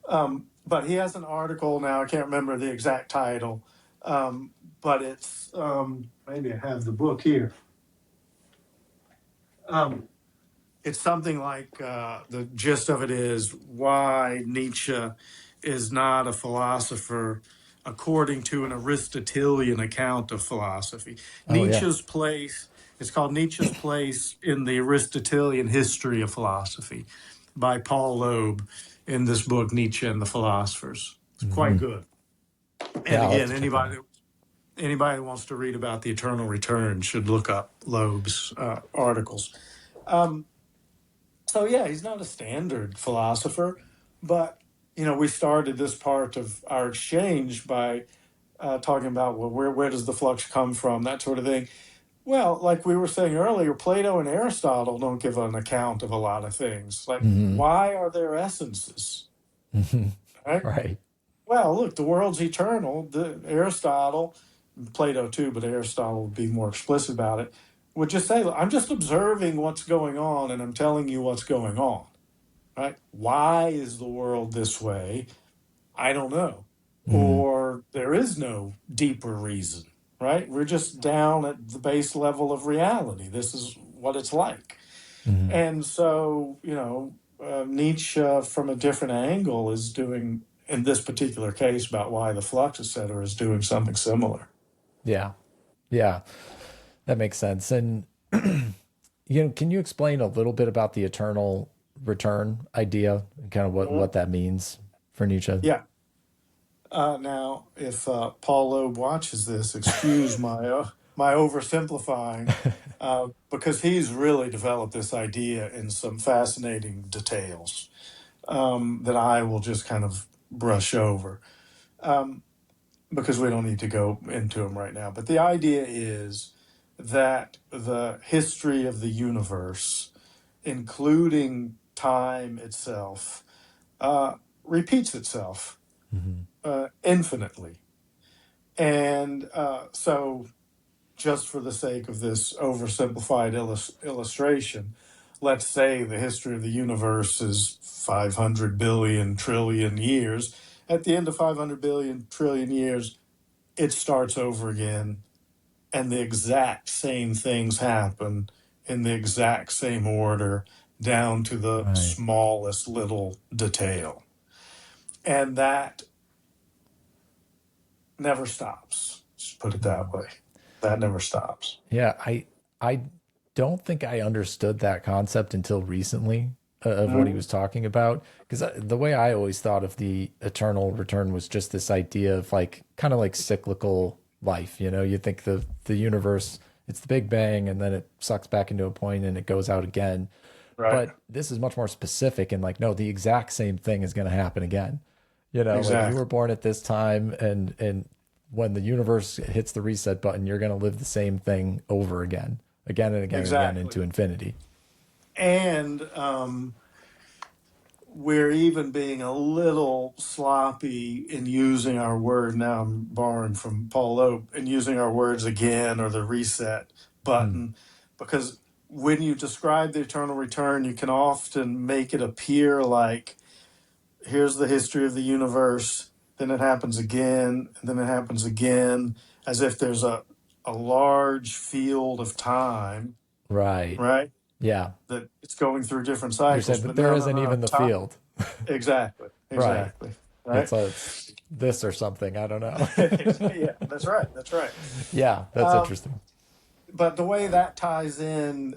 But he has an article now, I can't remember the exact title, but it's maybe I have the book here. Um, it's something like the gist of it is why Nietzsche is not a philosopher according to an Aristotelian account of philosophy. Oh yeah. Nietzsche's place, it's called Nietzsche's Place in the Aristotelian History of Philosophy by Paul Loeb in this book, Nietzsche and the Philosophers. It's quite Hmm. good. And Yeah, I'll have again, to check that out. anybody who wants to read about the eternal return should look up Loeb's articles. Um, So yeah, he's not a standard philosopher, but we started this part of our exchange by talking about, well, where does the flux come from, that sort of thing. Well, like we were saying earlier, Plato and Aristotle don't give an account of a lot of things. Like, Hmm. why are there essences? Hmm. Right? Right. Well, look, the world's eternal. The Aristotle, Plato too, but Aristotle would be more explicit about it. Would just say, I'm just observing what's going on, and I'm telling you what's going on. Right? Why is the world this way? I don't know. Hmm. Or there is no deeper reason, right? We're just down at the base level of reality. This is what it's like. Hmm. And so, Nietzsche, from a different angle, is doing, in this particular case, about why the flux, et cetera, is doing something similar. Yeah. Yeah. That makes sense. And can you explain a little bit about the eternal return idea and kind of what Mhm. that means for Nietzsche? Yeah. Now, if Paul Loeb watches this, excuse my oversimplifying, because he's really developed this idea in some fascinating details that I will just kind of brush over um, because we don't need to go into them right now. But the idea is that the history of the universe, including time itself, repeats itself Hmm. infinitely. And so, just for the sake of this oversimplified illustration, let's say the history of the universe is 500 billion trillion years. At the end of 500 billion trillion years, it starts over again, and the exact same things happen in the exact same order down to the Right. smallest little detail. And that never stops. Just put it that way. That never stops. Yeah, I don't think I understood that concept until recently of what he Mhm. was talking about because the way I always thought of the eternal return was just this idea of like kind of like cyclical life, you know, you think the universe it's the big bang and then it sucks back into a point and it goes out again. Right. But this is much more specific and like no, the exact same thing is going to happen again. You know, like you Exactly. were born at this time and when the universe hits the reset button, you're going to live the same thing over again and again and again Exactly. into infinity. And we're even being a little sloppy in using our word. Now I'm borrowing from Paul Ope and using our words again or the reset Mm, button, because when you describe the eternal return, you can often make it appear like here's the history of the universe, then it happens again, and then it happens again, as if there's a large field of time, right. right? Yeah. That it's going through different You're cycles, saying that but there no, no, isn't no. even the Time, field. exactly, Right. exactly, right? It's this or something. I don't know. Yeah, that's right, that's right. Yeah, that's Um, interesting. but the way that ties in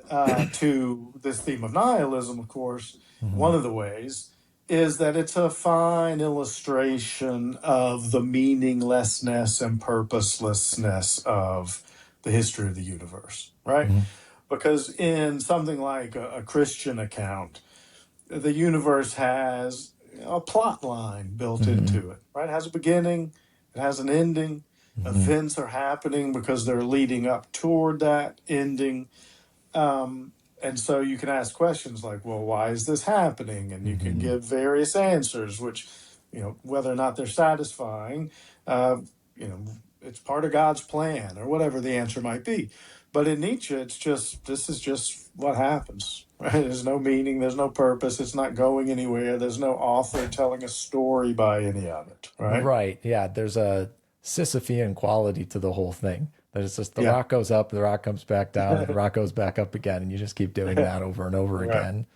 to this theme of nihilism, of course, Hmm. one of the ways is that it's a fine illustration of the meaninglessness and purposelessness of the history of the universe, right? Hmm. Because in something like a Christian account, the universe has a plot line built Hmm. into it, right? It has a beginning, it has an ending. Hmm. Events are happening because they're leading up toward that ending. Um, and so you can ask questions like, well, why is this happening? And you can Hmm. give various answers, which, whether or not they're satisfying, uh, you know, it's part of God's plan or whatever the answer might be. But in Nietzsche, this is just what happens, right? There's no meaning, there's no purpose, it's not going anywhere, there's no author telling a story by any of it, right? Right. Yeah. There's a Sisyphean quality to the whole thing. That it's just the Yeah. rock goes up, the rock comes back down, and the rock goes back up again, and you just keep doing that over and over Right. again.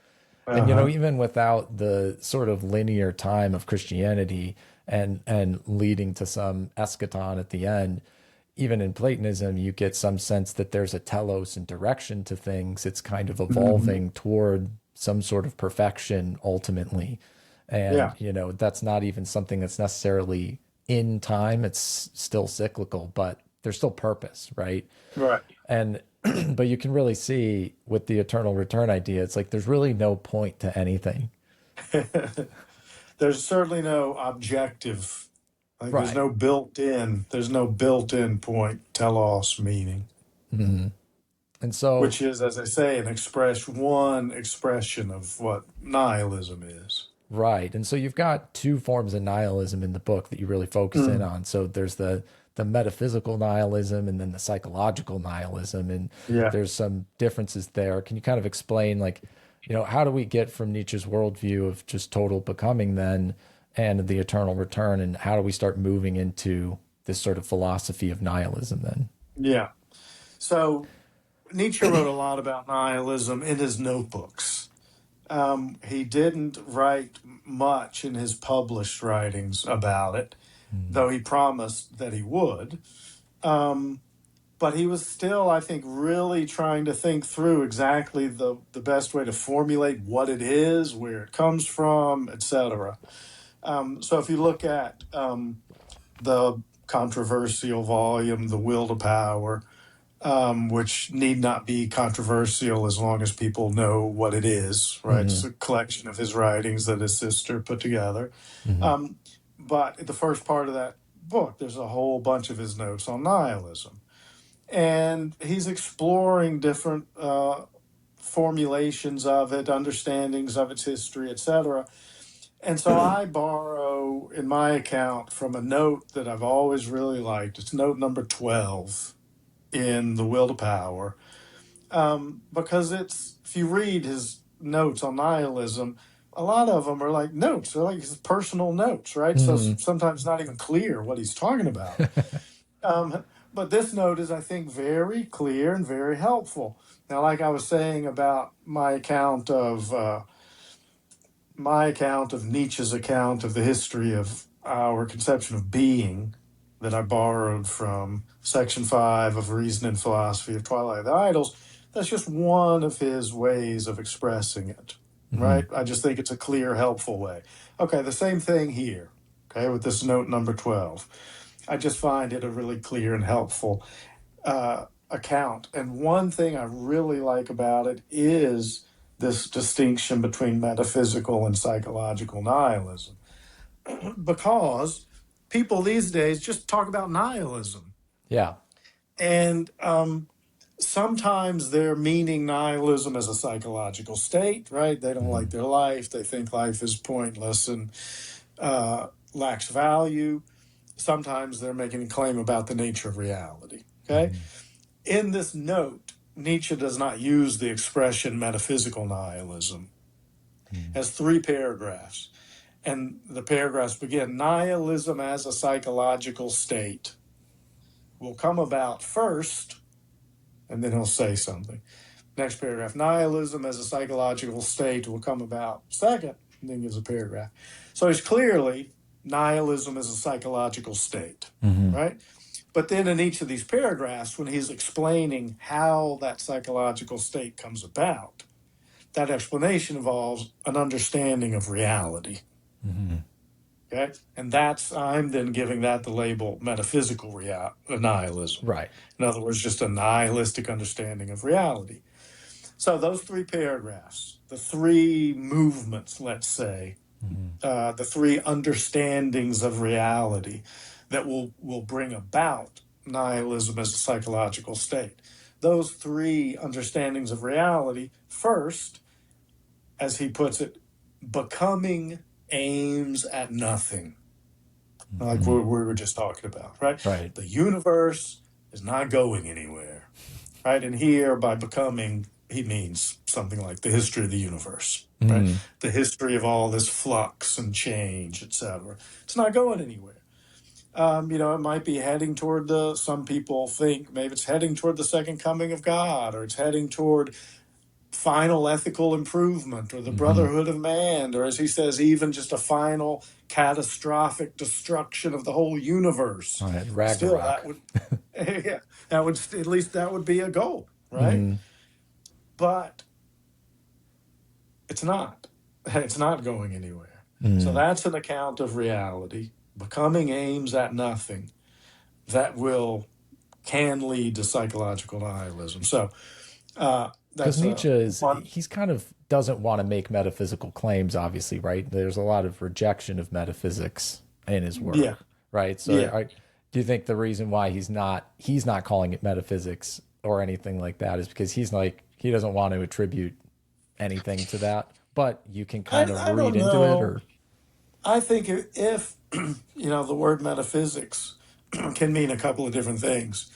And you know, Uh-huh. even without the sort of linear time of Christianity and leading to some eschaton at the end, even in Platonism, you get some sense that there's a telos and direction to things. It's kind of Hmm. evolving toward some sort of perfection ultimately. And, Yeah. you know, that's not even something that's necessarily in time. It's still cyclical, but there's still purpose, right? Right. And but you can really see with the eternal return idea, it's like there's really no point to anything. There's certainly no objective. Like Right. there's no built-in point telos meaning, Mhm. And so, which is, as I say, one expression of what nihilism is. right. And so you've got two forms of nihilism in the book that you really focus in Mm. on. So there's the metaphysical nihilism and then the psychological nihilism. And Yeah. there's some differences there. Can you kind of explain like, you know, how do we get from Nietzsche's worldview of just total becoming then and the eternal return and how do we start moving into this sort of philosophy of nihilism then? Yeah. So Nietzsche wrote a lot about nihilism in his notebooks. He didn't write much in his published writings about it, Mm. though he promised that he would. Um, but he was still, I think, really trying to think through exactly the best way to formulate what it is, where it comes from, etc. So if you look at the controversial volume, The Will to Power, which need not be controversial as long as people know what it is, right? It's Hmm. a collection of his writings that his sister put together. Hmm. Um, but the first part of that book, there's a whole bunch of his notes on nihilism. And he's exploring different formulations of it, understandings of its history, etc. And so I borrow in my account from a note that I've always really liked. It's note number 12 in The Will to Power. because if you read his notes on nihilism, a lot of them are like notes. They're like his personal notes, right? So Hmm. sometimes not even clear what he's talking about. But this note is, I think, very clear and very helpful. Now, like I was saying about my account of Nietzsche's account of the history of our conception of being, that I borrowed from section 5 of Reason and Philosophy of Twilight of the Idols, that's just one of his ways of expressing it, Hmm. right? I just think it's a clear, helpful way. Okay, the same thing here, okay, with this note number 12. I just find it a really clear and helpful account. And one thing I really like about it is this distinction between metaphysical and psychological nihilism, because people these days just talk about nihilism. Yeah. And sometimes they're meaning nihilism as a psychological state, right? They don't Hmm. like their life. They think life is pointless and lacks value. Sometimes they're making a claim about the nature of reality. Okay. Hmm. In this note, Nietzsche does not use the expression metaphysical nihilism. It has 3 paragraphs. And the paragraphs begin: nihilism as a psychological state will come about first, and then he'll say something. Next paragraph: nihilism as a psychological state will come about second, and then gives a paragraph. So it's clearly nihilism as a psychological state, Hmm. right? But then in each of these paragraphs, when he's explaining how that psychological state comes about, that explanation involves an understanding of reality. Hmm. Okay. And I'm then giving that the label metaphysical nihilism. Right. In other words, just a nihilistic understanding of reality. So those 3 paragraphs, the 3 movements, let's say, Hmm. the 3 understandings of reality that will bring about nihilism as a psychological state. Those 3 understandings of reality, first, as he puts it, becoming aims at nothing, like Hmm. we were just talking about, right? Right. The universe is not going anywhere, right? And here, by becoming, he means something like the history of the universe, right? Hmm. The history of all this flux and change, etc. It's not going anywhere. It might be heading toward some people think maybe it's heading toward the second coming of God, or it's heading toward final ethical improvement, or the Hmm. brotherhood of man, or as he says, even just a final catastrophic destruction of the whole universe. All right. Still, Ragnarok. that would, yeah, that would, at least that would be a goal, right? Hmm. But it's not. It's not going anywhere. So Hmm. that's an account of reality. Becoming aims at nothing. That can lead to psychological nihilism. So Because that's a Nietzsche one. he's kind of doesn't want to make metaphysical claims, obviously, right? There's a lot of rejection of metaphysics in his Yeah, work, right? So yeah. do you think the reason why he's not calling it metaphysics or anything like that is because he doesn't want to attribute anything to that, but you can kind of I read don't into it, know. or I think if the word metaphysics can mean a couple of different things.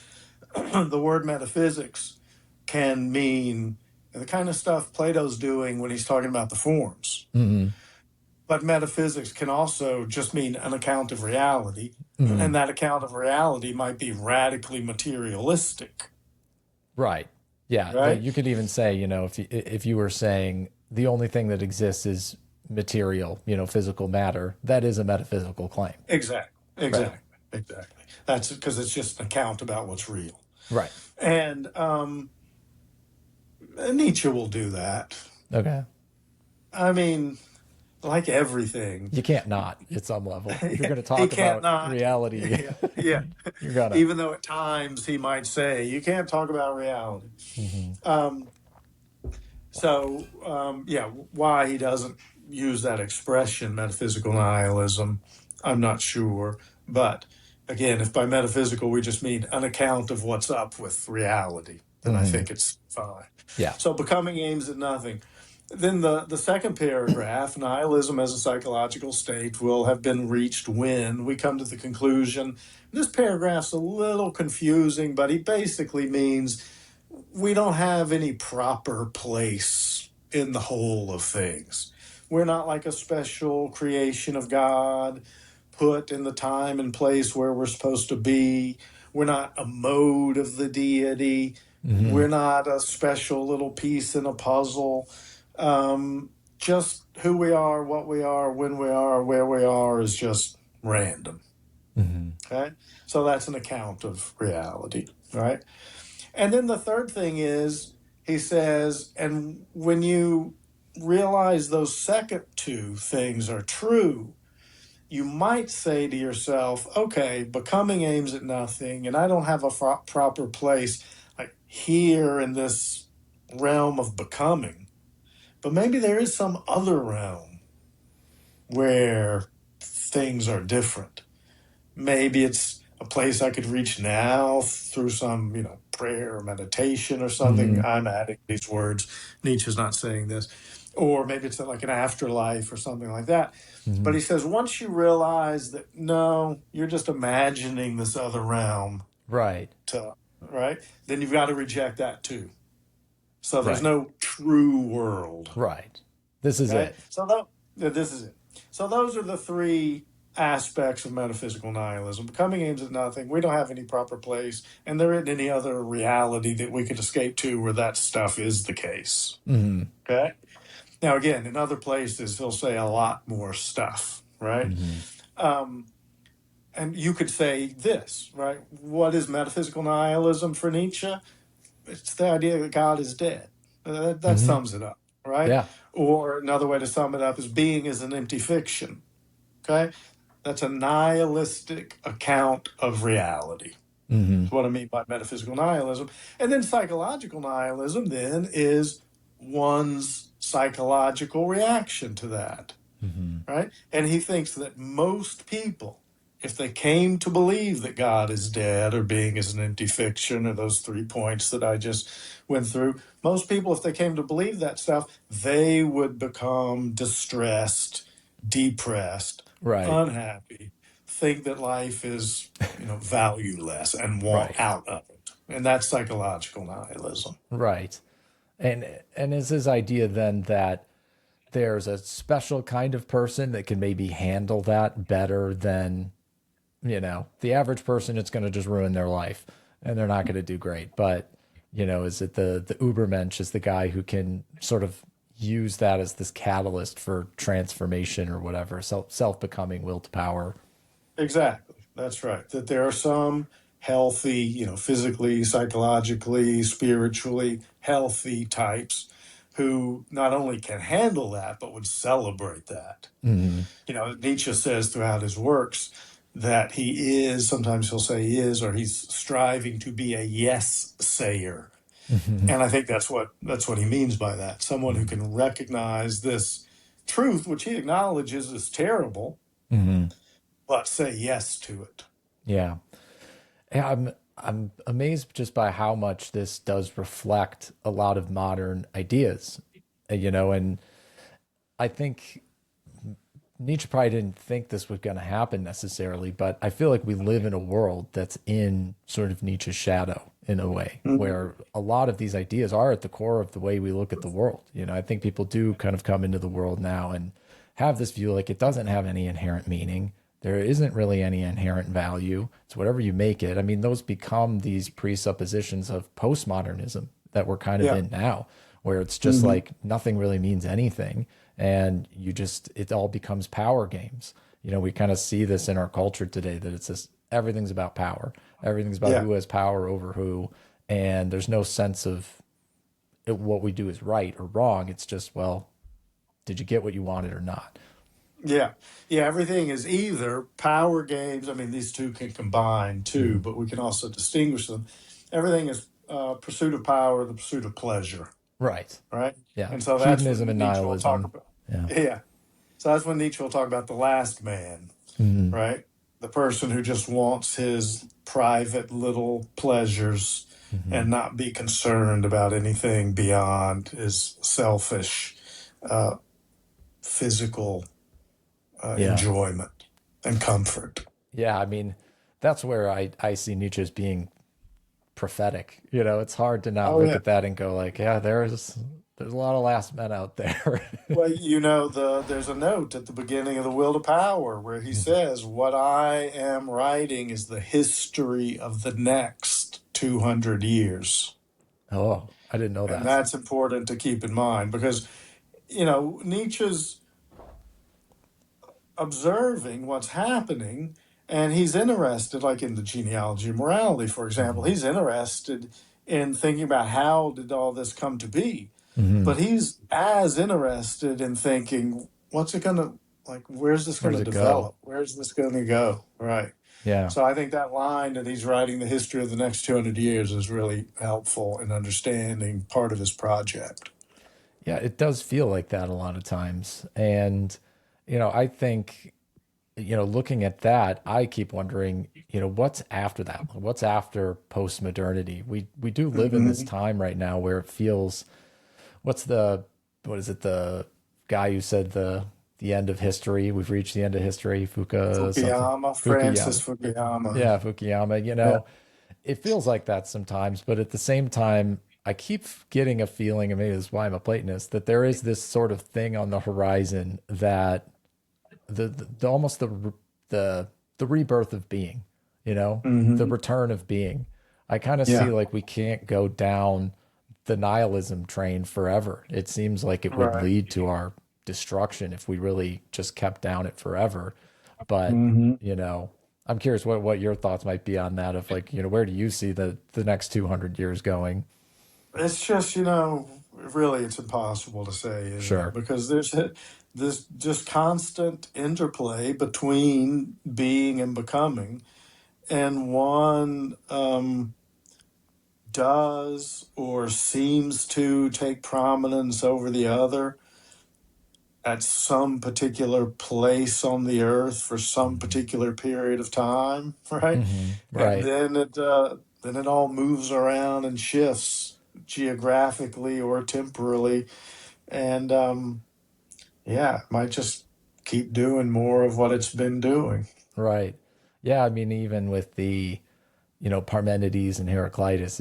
The word metaphysics can mean the kind of stuff Plato's doing when he's talking about the forms. Mhm. But metaphysics can also just mean an account of reality, and Mhm. that account of reality might be radically materialistic, Right? Yeah, right? you could even say, if you were saying the only thing that exists is material, physical matter, that is a metaphysical claim, Exactly, right? exactly. That's because it's just an account about what's real. Right. And Nietzsche will do that. Okay. I mean, like everything, You can't not at some level. If you're going to he talk can't about not. reality, Yeah, yeah. you're gonna. Even though at times he might say, you can't talk about reality. Hmm. Um, yeah, why he doesn't use that expression, metaphysical nihilism, I'm not sure. But again, if by metaphysical we just mean an account of what's up with reality, then I Hmm. think it's fine. Yeah. So becoming aims at nothing. Then the second paragraph, nihilism as a psychological state will have been reached when we come to the conclusion. This paragraph's a little confusing, but he basically means we don't have any proper place in the whole of things. We're not like a special creation of God put in the time and place where we're supposed to be. We're not a mode of the deity. Hmm. We're not a special little piece in a puzzle. Just who we are, what we are, when we are, where we are is just random. Hmm. Okay. So that's an account of reality, right? And then the third thing is, he says, and when you realize those second two things are true, you might say to yourself, okay, becoming aims at nothing, and I don't have a proper place like here in this realm of becoming. But maybe there is some other realm where things are different. Maybe it's a place I could reach now through some, prayer or meditation or something. Hmm. I'm adding these words. Nietzsche's not saying this. Or maybe it's like an afterlife or something like that. But Hmm. he says, once you realize that, no, you're just imagining this other realm Right. right? Then you've got to reject that too. So there's Right. no true world. Right. This is Okay. it. This is it. So those are the three aspects of metaphysical nihilism. Becoming aims at nothing. We don't have any proper place, and there isn't any other reality that we could escape to where that stuff is the case. Hmm. Okay. Now, again, in other places, he'll say a lot more stuff, right? Hmm. Um, and you could say this, right? What is metaphysical nihilism for Nietzsche? It's the idea that God is dead. That Hmm. sums it up, right? Yeah. Or another way to sum it up is being is an empty fiction. Okay, that's a nihilistic account of reality. Hmm. That's what I mean by metaphysical nihilism. And then psychological nihilism then is one's psychological reaction to that, Hmm. right? And he thinks that most people, if they came to believe that God is dead or being is an empty fiction, or those 3 points that I just went through, most people, if they came to believe that stuff, they would become distressed, depressed, Right. unhappy, think that life is, valueless and want Right. out of it. And that's psychological nihilism. Right. And is his idea then that there's a special kind of person that can maybe handle that better than, the average person? It's going to just ruin their life and they're not going to do great. But, is it the Ubermensch is the guy who can sort of use that as this catalyst for transformation or whatever, self becoming, will to power? Exactly. That's right. That there are some healthy, physically, psychologically, spiritually healthy types who not only can handle that, but would celebrate that. Hmm. Nietzsche says throughout his works that he is, sometimes he'll say he is, or he's striving to be a yes sayer. Hmm. And I think that's what he means by that. Someone who can recognize this truth, which he acknowledges is terrible, Hmm. but say yes to it. Yeah. Yeah, I'm amazed just by how much this does reflect a lot of modern ideas, and I think Nietzsche probably didn't think this was going to happen necessarily, but I feel like we live in a world that's in sort of Nietzsche's shadow in a way, Mhm. where a lot of these ideas are at the core of the way we look at the world. I think people do kind of come into the world now and have this view like it doesn't have any inherent meaning. There isn't really any inherent value. It's whatever you make it. I mean, those become these presuppositions of postmodernism that we're kind of Yeah. in now, where it's just Hmm. like nothing really means anything. And it all becomes power games. We kind of see this in our culture today that it's just everything's about power. Everything's about Yeah. who has power over who. And there's no sense of what we do is right or wrong. It's just, well, did you get what you wanted or not? Yeah. Yeah. Everything is either power games. I mean, these two can combine too, Hmm. but we can also distinguish them. Everything is pursuit of power, the pursuit of pleasure, Right. right? Yeah. And so that's Hedonism when and Nietzsche will talk nihilism. about. Yeah. Yeah. So that's when Nietzsche will talk about the last man, Hmm. right? The person who just wants his private little pleasures Hmm. and not be concerned about anything beyond his selfish uh, physical Yeah. enjoyment and comfort. Yeah. I mean, that's where I see Nietzsche as being prophetic. You know, it's hard to not Oh look yeah. at that and go like, yeah, there's a lot of last men out there. Well, there's a note at the beginning of The Will to Power where he says, "What I am writing is the history of the next 200 years." Oh, I didn't know And that. that's important to keep in mind because, Nietzsche's observing what's happening, and he's interested, like in the genealogy of morality, for example, Hmm. he's interested in thinking about how did all this come to be. Hmm. But he's as interested in thinking, what's it going to, like, where's this Where going does to it go? develop? Where's this going to go? Right. Yeah. So I think that line that he's writing the history of the next 200 years is really helpful in understanding part of his project. Yeah, it does feel like that a lot of times. And, I think, looking at that, I keep wondering, what's after that? What's after post-modernity? We do live in this Hmm. time right now where it feels, what's what is it, the guy who said the end of history? We've reached the end of history, Fuka something. Fukuyama, Francis Fukuyama. Fukuyama. Yeah, Fukuyama, Yeah. it feels like that sometimes, but at the same time, I keep getting a feeling, and maybe this is why I'm a Platonist, that there is this sort of thing on the horizon that the almost the the rebirth of being, the Hmm. return of being. I kind of see Yeah. like we can't go down the nihilism train forever. It seems like it would Right. lead to our destruction if we really just kept down it forever. But, Hmm. you know, I'm curious what your thoughts might be on that of like, where do you see the next 200 years going? It's just, really it's impossible to say, isn't it? Sure. Because there's this just constant interplay between being and becoming, and one does or seems to take prominence over the other at some particular place on the earth for some Hmm. particular period of time, right? Hmm. And Right. then it all moves around and shifts geographically or temporally, and yeah, it might just keep doing more of what it's been doing. Right. Yeah. I mean, even with the, Parmenides and Heraclitus,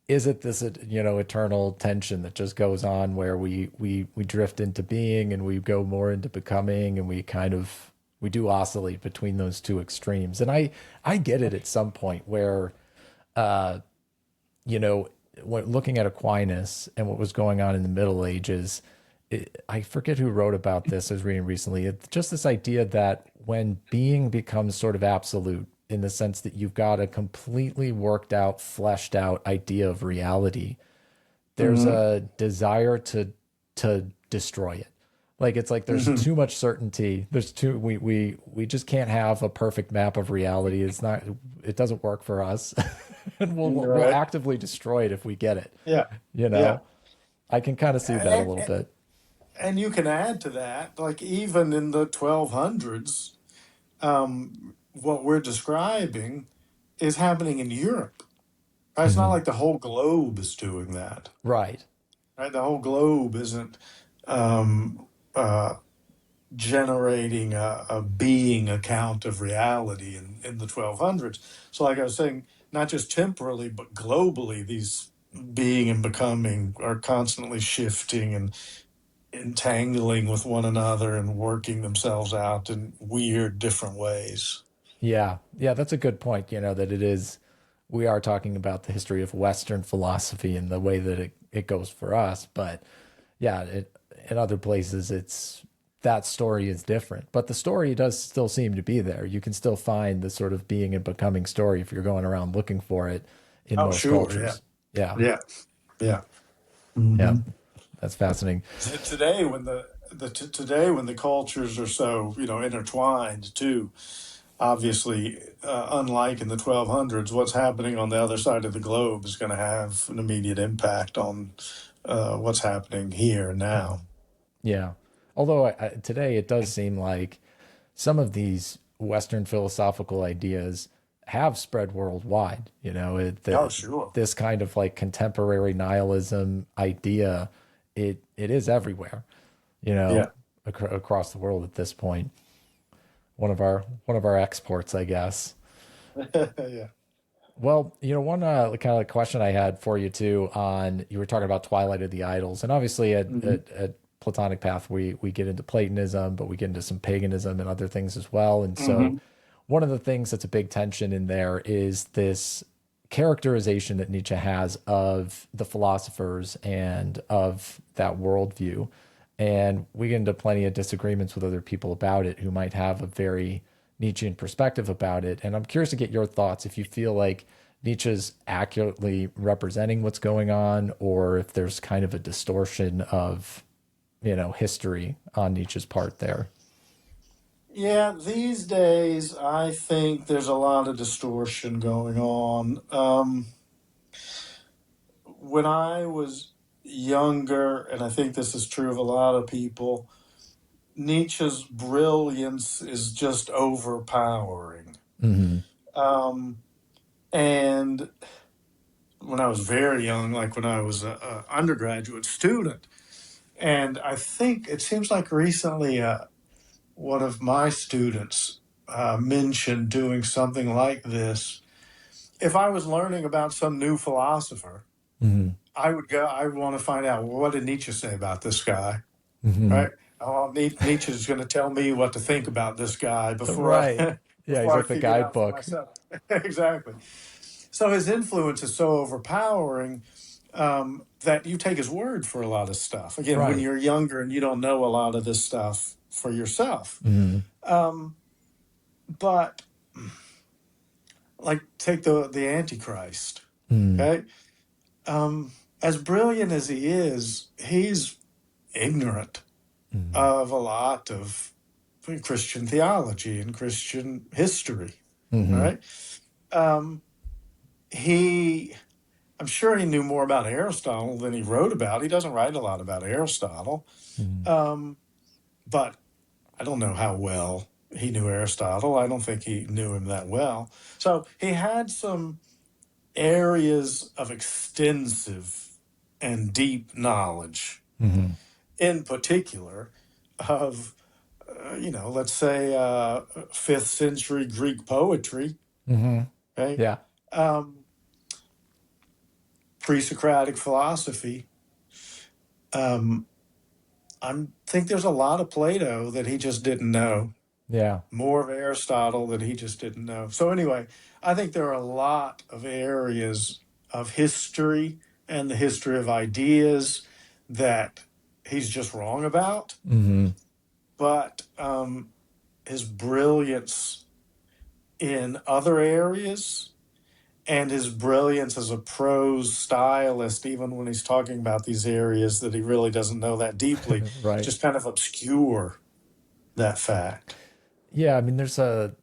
is it this, eternal tension that just goes on where we drift into being and we go more into becoming and we do oscillate between those two extremes. And I get it at some point where, uh, you know, when looking at Aquinas and what was going on in the Middle Ages, I forget who wrote about this. I was reading recently. It's just this idea that when being becomes sort of absolute, in the sense that you've got a completely worked out, fleshed out idea of reality, there's Hmm. a desire to destroy it. Like it's like there's Hmm. too much certainty. There's too we just can't have a perfect map of reality. It doesn't work for us. And we'll Right. actively destroy it if we get it. Yeah. You Yeah. know? I can kind of see that a And, little bit. and you can add to that, like even in the 1200s, what we're describing is happening in Europe. Right? It's not Hmm. like the whole globe is doing that. Right. Right? The whole globe isn't um, uh, generating a being account of reality in the 1200s. So, like I was saying, not just temporally, but globally, these being and becoming are constantly shifting and entangling with one another and working themselves out in weird, different ways. Yeah. Yeah, that's a good point, that we are talking about the history of Western philosophy and the way that it goes for us. But yeah, in other places, that story is different. But the story does still seem to be there. You can still find the sort of being and becoming story if you're going around looking for it in Oh, most sure. Yeah. cultures. Yeah. Yeah. Yeah. Yeah. Hmm. That's fascinating. Today, when the cultures are so intertwined too, obviously, unlike in the 1200s, what's happening on the other side of the globe is going to have an immediate impact on what's happening here now. Mhm. Yeah. Although today it does seem like some of these Western philosophical ideas have spread worldwide. Oh, sure. This kind of like contemporary nihilism idea, it is everywhere. Yeah. Across the world at this point. One of our exports, I guess. Yeah. Well, one kind of question I had for you too on you were talking about Twilight of the Idols, and obviously Hmm. at Platonic Path we get into Platonism, but we get into some paganism and other things as well. And so Hmm. one of the things that's a big tension in there is this characterization that Nietzsche has of the philosophers and of that worldview. And we get into plenty of disagreements with other people about it who might have a very Nietzschean perspective about it. And I'm curious to get your thoughts if you feel like Nietzsche's accurately representing what's going on, or if there's kind of a distortion of, history on Nietzsche's part there. Yeah, these days I think there's a lot of distortion going on. When I was younger, and I think this is true of a lot of people, Nietzsche's brilliance is just overpowering. Hmm. Um, and when I was very young, like when I was a undergraduate student, and I think it seems like recently one of my students mentioned doing something like this. If I was learning about some new philosopher, Hmm. I would go. I would want to find out, well, what did Nietzsche say about this guy, Hmm. right? Oh, Nietzsche's going to tell me what to think about this guy before Right. I Yeah, he's before I like the figure it out for guidebook. myself. Exactly. So his influence is so overpowering that you take his word for a lot of stuff. Again, when Right. you're younger and you don't know a lot of this stuff for yourself. Hmm. Um, but like take the Antichrist, Hmm. okay? As brilliant as he is, he's ignorant Hmm. of a lot of Christian theology and Christian history. All Hmm. right. Um, he, I'm sure he knew more about Aristotle than he wrote about. He doesn't write a lot about Aristotle, Hmm. um, but I don't know how well he knew Aristotle. I don't think he knew him that well. So he had some areas of extensive and deep knowledge, Hmm. in particular of, let's say fifth century Greek poetry, Hmm. okay? Yeah. Um, Pre-Socratic philosophy. Um, I think there's a lot of Plato that he just didn't know, Yeah. more of Aristotle that he just didn't know. So, anyway, I think there are a lot of areas of history and the history of ideas that he's just wrong about. Hmm. But his brilliance in other areas and his brilliance as a prose stylist, even when he's talking about these areas that he really doesn't know that deeply, Right. just kind of obscure that fact. Yeah, I mean there's a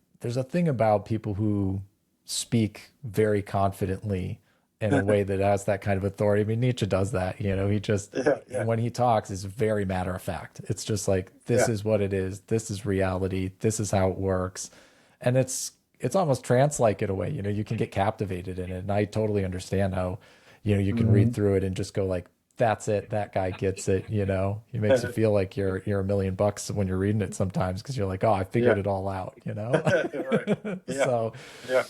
thing about people who speak very confidently in a way that has that kind of authority. I mean, Nietzsche does that, he just Yeah, yeah, when he talks is very matter of fact. It's just like this yeah. is what it is, this is reality, this is how it works. And it's almost trance-like in a way, you can get captivated in it. And I totally understand how, you can read Mhm. through it and just go like that's it. That guy gets it. He makes you feel like you're $1 million when you're reading it sometimes because you're like, oh, I figured Yeah. it all out. Right. Yeah. So, Yeah.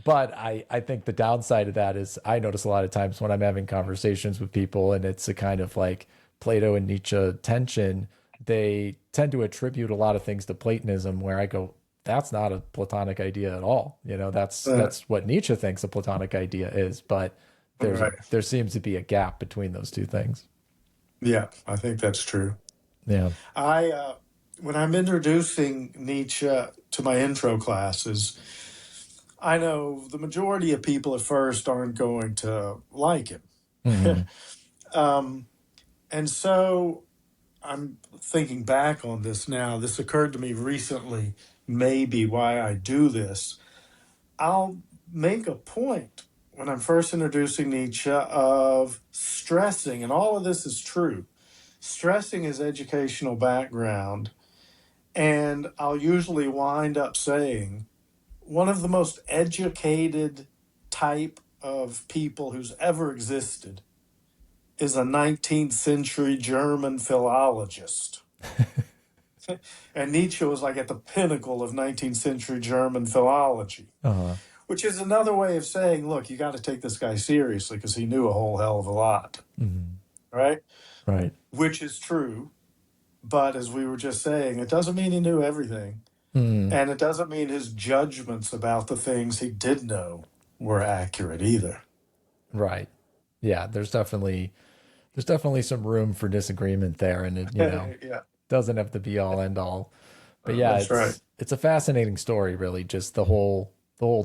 but I think the downside of that is I notice a lot of times when I'm having conversations with people and it's a kind of like Plato and Nietzsche tension, they tend to attribute a lot of things to Platonism where I go, that's not a Platonic idea at all. That's Uh, that's what Nietzsche thinks a Platonic idea is, but right. there seems to be a gap between those two things. Yeah, I think that's true. Yeah. I when I'm introducing Nietzsche to my intro classes, I know the majority of people at first aren't going to like him. Hmm. um, and so I'm thinking back on this now. This occurred to me recently, maybe why I do this. I'll make a point when I'm first introducing Nietzsche of stressing, and all of this is true, stressing his educational background. And I'll usually wind up saying one of the most educated type of people who's ever existed is a 19th century German philologist. And Nietzsche was like at the pinnacle of 19th century German philology. Uh-huh. which is another way of saying, look, you got to take this guy seriously because he knew a whole hell of a lot, Mhm. right? Right. Which is true. But as we were just saying, it doesn't mean he knew everything. Mm, And it doesn't mean his judgments about the things he did know were accurate either. right. Yeah, there's definitely some room for disagreement there, and it, Yeah, doesn't have to be all end all. But yeah, that's right. it's a fascinating story, really, just the whole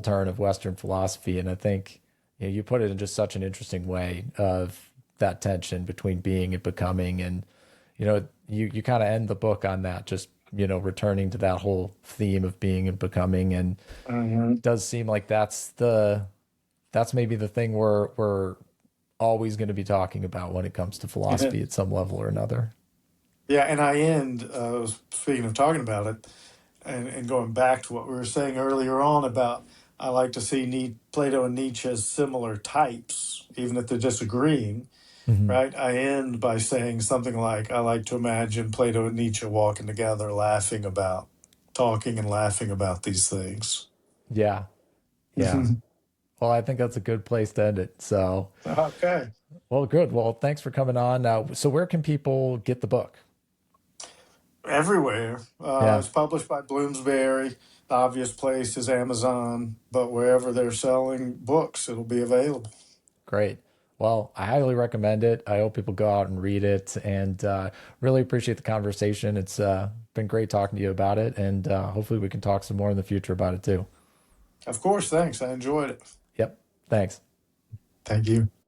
turn of Western philosophy, and I think you put it in just such an interesting way of that tension between being and becoming, and you kind of end the book on that, just returning to that whole theme of being and becoming, and Hmm. it does seem like that's maybe the thing we're always going to be talking about when it comes to philosophy at some level or another. Yeah, and I end, speaking of talking about it, and going back to what we were saying earlier on about I like to see Plato and Nietzsche as similar types, even if they're disagreeing, Hmm. right? I end by saying something like, I like to imagine Plato and Nietzsche walking together, talking and laughing about these things. Yeah, yeah. Well, I think that's a good place to end it. So, Okay. well, good. Well, thanks for coming on. So where can people get the book? Everywhere. Yeah, It's published by Bloomsbury. The obvious place is Amazon, but wherever they're selling books, it'll be available. great. Well, I highly recommend it. I hope people go out and read it, and really appreciate the conversation. It's been great talking to you about it, and hopefully we can talk some more in the future about it too. Of course, thanks. I enjoyed it. Yep. Thanks. Thank you.